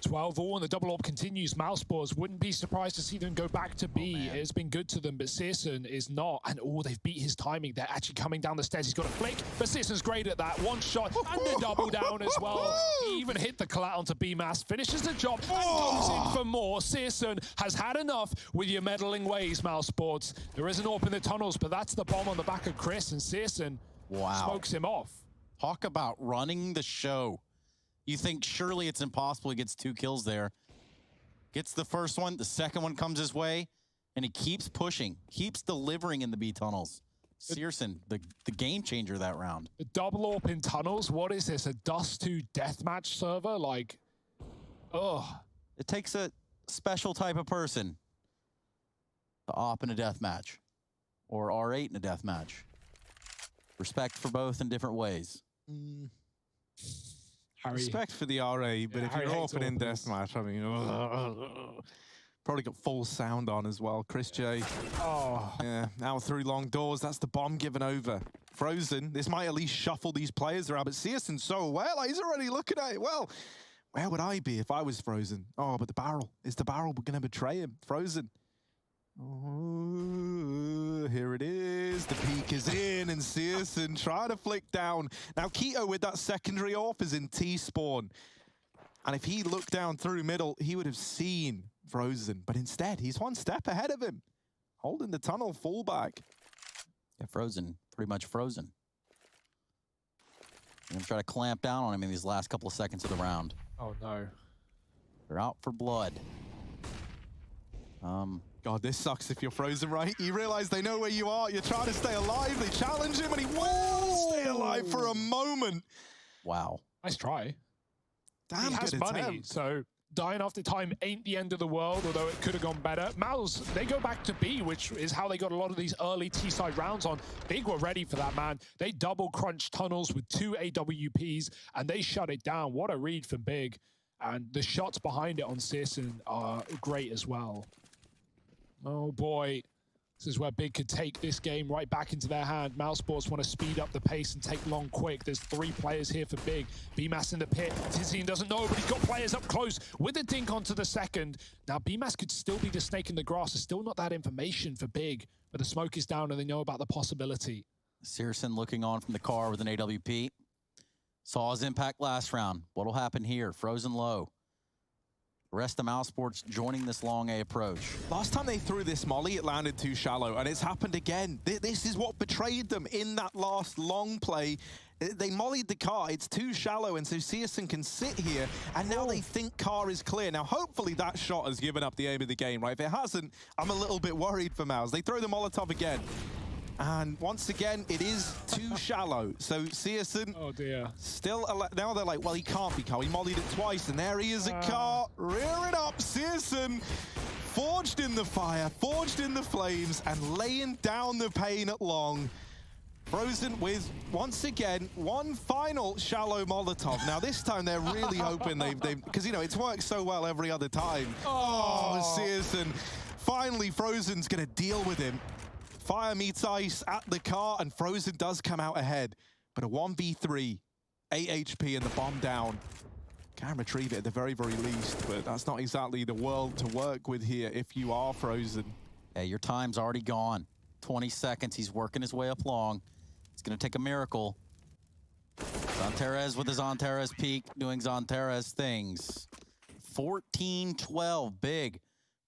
12-all, and the double AWP continues. Mousesports, wouldn't be surprised to see them go back to B. It's been good to them, but Searson is not. And they've beat his timing. They're actually coming down the stairs. He's got a flick, but Searson's great at that. One shot and a double down as well. He even hit the collat onto BMAS, finishes the job, and goes in for more. Searson has had enough with your meddling ways, Mousesports. There is an AWP in the tunnels, but that's the bomb on the back of Chris, and Searson smokes him off. Talk about running the show. You think surely it's impossible he gets 2 kills there. Gets the first one, the second one comes his way, and he keeps pushing, keeps delivering in the B tunnels. Searson, the game changer that round. The double AWP in tunnels, what is this, a Dust2 deathmatch server? Like, It takes a special type of person to AWP in a deathmatch, or R8 in a deathmatch. Respect for both in different ways. Respect for the RA, but if you're opening deathmatch, I mean, probably got full sound on as well. Chris J. Yeah, now through long doors, that's the bomb given over. Frozen, this might at least shuffle these players around, but Searson's so aware, like he's already looking at it. Well, where would I be if I was Frozen? Oh, but the barrel. Is the barrel going to betray him? Frozen. Oh, here it is. The peak is in, and Searson trying to flick down. Now, Keto with that secondary AWP is in T-spawn. And if he looked down through middle, he would have seen Frozen. But instead, he's one step ahead of him, holding the tunnel fullback. Yeah, Frozen, pretty much frozen. I'm going to try to clamp down on him in these last couple of seconds of the round. Oh, no. They're out for blood. God, this sucks if you're Frozen, right? You realize they know where you are. You're trying to stay alive. They challenge him, and he won't stay alive for a moment. Wow. Nice try. Damn, he has good money, attempt. so dying after time ain't the end of the world, although it could have gone better. Mouse, they go back to B, which is how they got a lot of these early T-side rounds on. Big were ready for that, man. They double crunched tunnels with 2 AWPs, and they shut it down. What a read from Big. And the shots behind it on Searson are great as well. Oh boy, this is where Big could take this game right back into their hand. Mousesports want to speed up the pace and take long quick. There's 3 players here for Big. BMAS in the pit. Tizian doesn't know, but he's got players up close with a dink onto the second. Now, BMAS could still be the snake in the grass. There's still not that information for Big, but the smoke is down and they know about the possibility. Searson looking on from the car with an AWP. Saw his impact last round. What'll happen here? Frozen low. The rest of Mousesports joining this long A approach. Last time they threw this molly, it landed too shallow, and it's happened again. This is what betrayed them in that last long play. They mollied the car. It's too shallow, and so Searson can sit here, and now they think car is clear. Now, hopefully that shot has given up the aim of the game, right? If it hasn't, I'm a little bit worried for Mouse. They throw the Molotov again. And once again, it is too shallow. So Searson, Oh dear. still, now they're like, well, he can't be car. He mollied it twice, and there he is at car, rearing up. Searson, forged in the fire, forged in the flames, and laying down the pain at long. Frozen with, once again, one final shallow Molotov. Now this time they're really hoping they've, because you know, it's worked so well every other time. Oh, Searson. Finally, Frozen's gonna deal with him. Fire meets ice at the car, and Frozen does come out ahead. But a 1v3, 8 HP and the bomb down. Can retrieve it at the very, very least, but that's not exactly the world to work with here if you are Frozen. Hey, your time's already gone. 20 seconds, he's working his way up long. It's gonna take a miracle. Zantares with his Zantares peak, doing Zantares things. 14-12, big.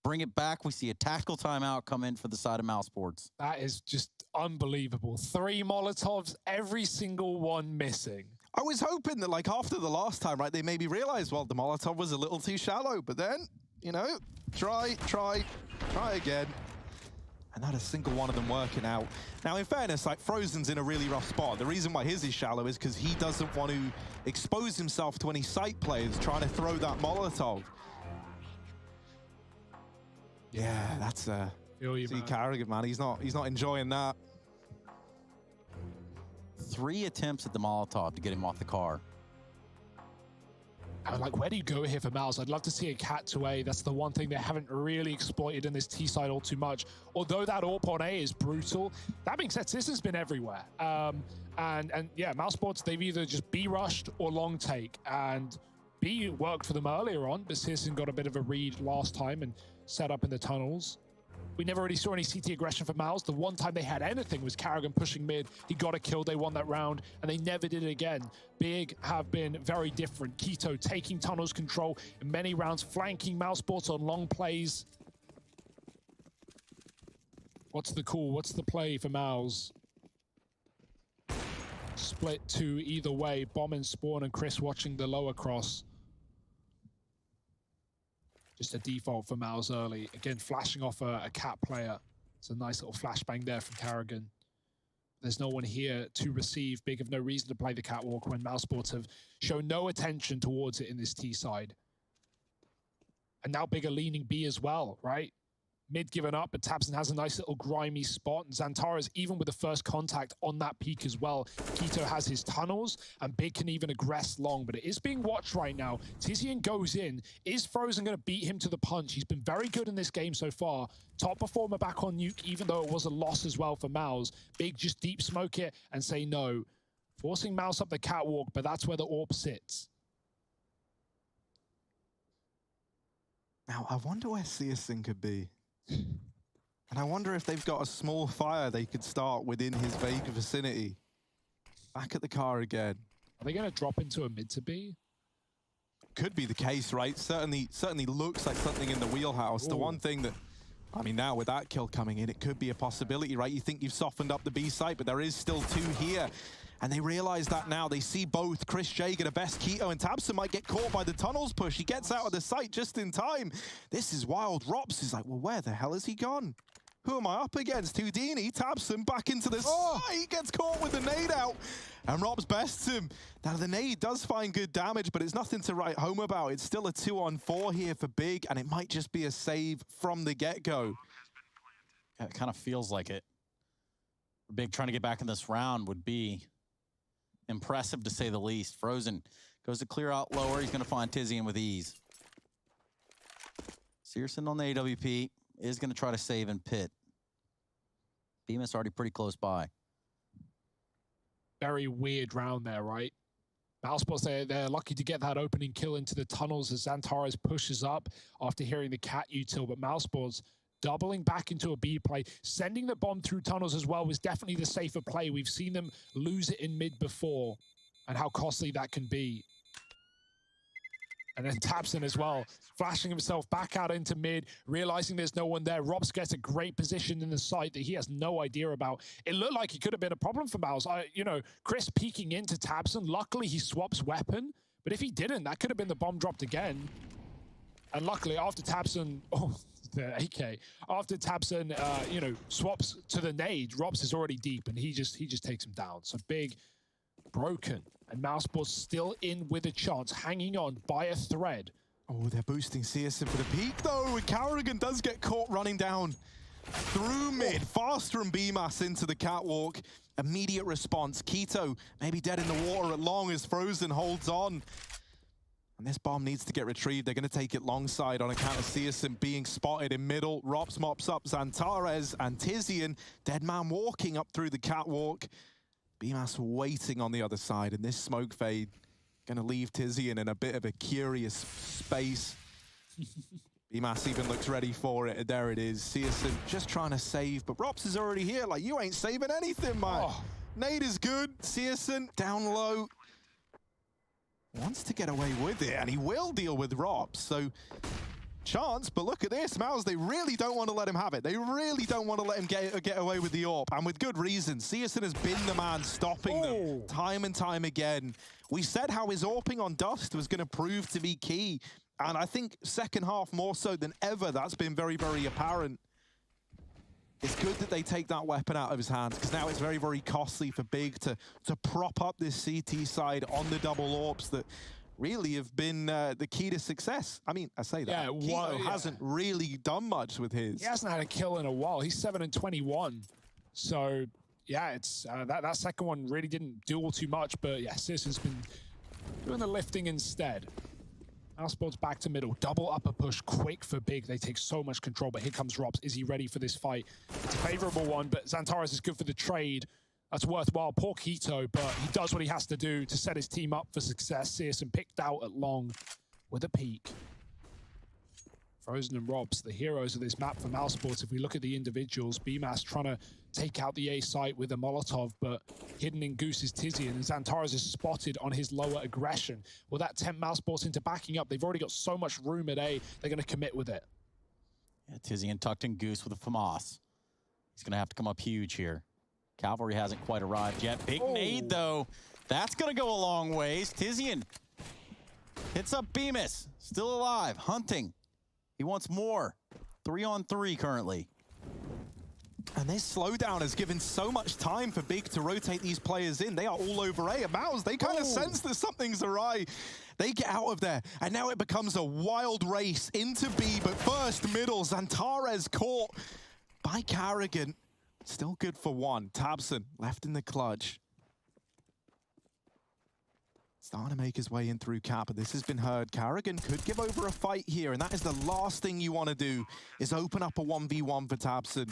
Bring it back. We see a tactical timeout come in for the side of Mousesports. That is just unbelievable. 3 Molotovs, every single one missing. I was hoping that, like, after the last time, right, they maybe realized, well, the Molotov was a little too shallow, but then, you know, try again. And not a single one of them working out. Now, in fairness, like, Frozen's in a really rough spot. The reason why his is shallow is because he doesn't want to expose himself to any sight players trying to throw that Molotov. Yeah, that's Feel you, man. Carrigan, man. He's not enjoying that. 3 attempts at the Molotov to get him off the car. I was like, where do you go here for Mouse? I'd love to see a cat to A. That's the one thing they haven't really exploited in this T side all too much. Although that AWP on A is brutal. That being said, this has been everywhere. And yeah, Mousesports, they've either just B rushed or long take. And B worked for them earlier on, but Searson got a bit of a read last time and set up in the tunnels. We never really saw any CT aggression from Mouse. The one time they had anything was Carrigan pushing mid. He got a kill, they won that round, and they never did it again. Big have been very different. Keto taking tunnels control in many rounds, flanking Mousesports on long plays. What's the call? What's the play for Mouse? Split 2 either way. Bomb and Spawn and Chris watching the lower cross. Just a default for Mouse early. Again, flashing off a cat player. It's a nice little flashbang there from Carrigan. There's no one here to receive. Big have no reason to play the catwalk when Mousesports have shown no attention towards it in this T side. And now Big are leaning B as well, right? Mid given up, but Tabson has a nice little grimy spot. And Zantares, even with the first contact on that peak as well. Keto has his tunnels, and Big can even aggress long, but it is being watched right now. Tizian goes in. Is Frozen going to beat him to the punch? He's been very good in this game so far. Top performer back on Nuke, even though it was a loss as well for Mouse. Big just deep smoke it and say no. Forcing Mouse up the catwalk, but that's where the AWP sits. Now, I wonder where Searson could be. And I wonder if they've got a small fire they could start within his Vega vicinity. Back at the car again. Are they going to drop into a mid to B? Could be the case, right? Certainly looks like something in the wheelhouse. Ooh. The one thing that, I mean, now with that kill coming in, it could be a possibility, right? You think you've softened up the B site, but there is still 2 here. And they realize that now. They see both Chris J get a best Keto, and Tabson might get caught by the tunnels push. He gets out of the site just in time. This is wild. Rops is like, well, where the hell has he gone? Who am I up against? Houdini, Tabson back into the site. He gets caught with the nade out, and Rops bests him. Now, the nade does find good damage, but it's nothing to write home about. It's still a 2-on-4 here for Big, and it might just be a save from the get-go. Yeah, it kind of feels like it. Big trying to get back in this round would be impressive to say the least. Frozen goes to clear out lower. He's going to find Tizian with ease. Searson on the AWP is going to try to save and pit. Bemis already pretty close by. Very weird round there, right? Mousesports, they're lucky to get that opening kill into the tunnels as Zantares pushes up after hearing the cat util, but Mousesports doubling back into a B play, sending the bomb through tunnels as well was definitely the safer play. We've seen them lose it in mid before, and how costly that can be. And then Tabson as well, flashing himself back out into mid, realizing there's no one there. Robs gets a great position in the site that he has no idea about. It looked like it could have been a problem for Mouse. You know, Chris peeking into Tabson. Luckily, he swaps weapon. But if he didn't, that could have been the bomb dropped again. And luckily, after Tabson, the AK, after Tabson, you know, swaps to the nade, Robs is already deep, and he just takes him down. So big, broken, and Mousesports still in with a chance, hanging on by a thread. Oh, they're boosting Searson for the peak, though, and Carrigan does get caught running down through mid. Fast from BMAS into the catwalk. Immediate response. Keto maybe dead in the water at long as Frozen holds on. And this bomb needs to get retrieved. They're going to take it long side on account of Searson being spotted in middle. Rops mops up Xantares and Tizian. Dead man walking up through the catwalk. BMAS waiting on the other side, and this smoke fade going to leave Tizian in a bit of a curious space. BMAS even looks ready for it, and there it is. Searson just trying to save, but Rops is already here. Like, you ain't saving anything, man. Oh. Nade is good. Searson down low. Wants to get away with it, and he will deal with Rops. So, chance, but look at this, Mouse. They really don't want to let him have it. They really don't want to let him get away with the AWP, and with good reason. Searson has been the man stopping them time and time again. We said how his AWPing on Dust was going to prove to be key, and I think second half more so than ever, that's been very, very apparent. It's good that they take that weapon out of his hands, because now it's very, very costly for Big to prop up this CT side on the double AWPs that really have been the key to success. I mean, I say that. Keto hasn't really done much with his. He hasn't had a kill in a while. He's 7-21. So, yeah, it's that second one really didn't do all too much, but yeah, Searson's been doing the lifting instead. Mousesports back to middle. Double upper push, quick for Big. They take so much control, but here comes Robs. Is he ready for this fight? It's a favorable one, but Xantares is good for the trade. That's worthwhile. Poor Keto, but he does what he has to do to set his team up for success. Searson picked out at long with a peak. Frozen and Robs, the heroes of this map for Mousesports. If we look at the individuals, BMAS trying to take out the A site with a Molotov, but hidden in Goose is Tizian, and Xantares is spotted on his lower aggression. Will that tempt Mousesports into backing up? They've already got so much room at A, they're going to commit with it. Yeah, Tizian tucked in Goose with a FAMAS. He's going to have to come up huge here. Cavalry hasn't quite arrived yet. Big nade, though. That's going to go a long ways. Tizian hits up Bemis. Still alive. Hunting. He wants more. 3-on-3 currently. And this slowdown has given so much time for Big to rotate these players in. They are all over A. And Mouse, they kind of sense that something's awry. They get out of there, and now it becomes a wild race into B. But first, middle. Xantares caught by Carrigan. Still good for one. Tabson left in the clutch. Starting to make his way in through cap, but this has been heard. Carrigan could give over a fight here, and that is the last thing you want to do, is open up a 1v1 for Tabson,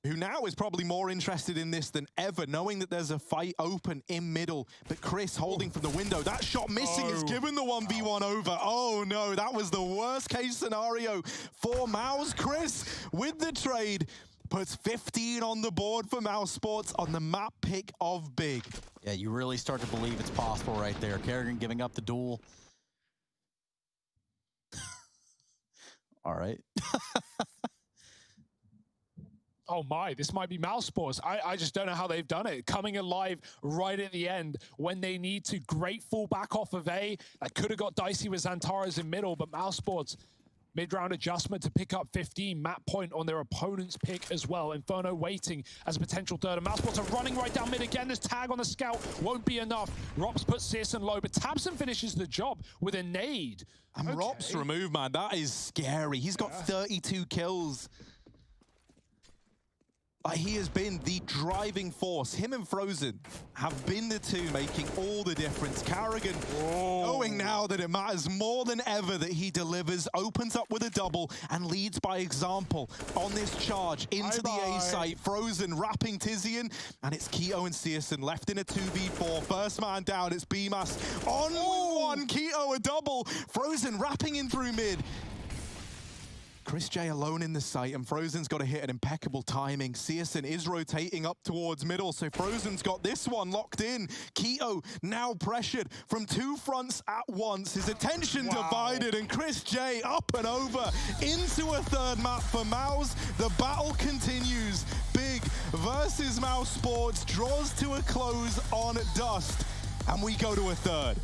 who now is probably more interested in this than ever, knowing that there's a fight open in middle. But Chris holding from the window. That shot missing is given the 1v1 over. Oh no, that was the worst case scenario for Mouse. Chris with the trade puts 15 on the board for Mousesports on the map pick of Big. Yeah, you really start to believe it's possible right there. Carrigan giving up the duel. All right. Oh my, this might be Mousesports. I just don't know how they've done it. Coming alive right at the end when they need to. Great fallback off of A. That could have got dicey with Xantares in middle, but Mousesports mid-round adjustment to pick up 15. Map point on their opponent's pick as well. Inferno waiting as a potential third. And Mousesports are running right down mid again. This tag on the scout won't be enough. Rops puts Searson low, but Tabson finishes the job with a nade. And Rops remove, man. That is scary. He's got 32 kills. He has been the driving force. Him and Frozen have been the two making all the difference. Carrigan, knowing now that it matters more than ever that he delivers, opens up with a double and leads by example on this charge into the A site. Frozen wrapping Tizian, and it's Keto and Searson left in a 2v4. First man down, it's BMAS on with one. Keto a double. Frozen wrapping in through mid. Chris J alone in the site, and Frozen's got to hit an impeccable timing. Searson is rotating up towards middle, so Frozen's got this one locked in. Keto now pressured from two fronts at once. His attention divided, and Chris J up and over into a third map for Mouse. The battle continues. Big versus Mousesports draws to a close on Dust, and we go to a third.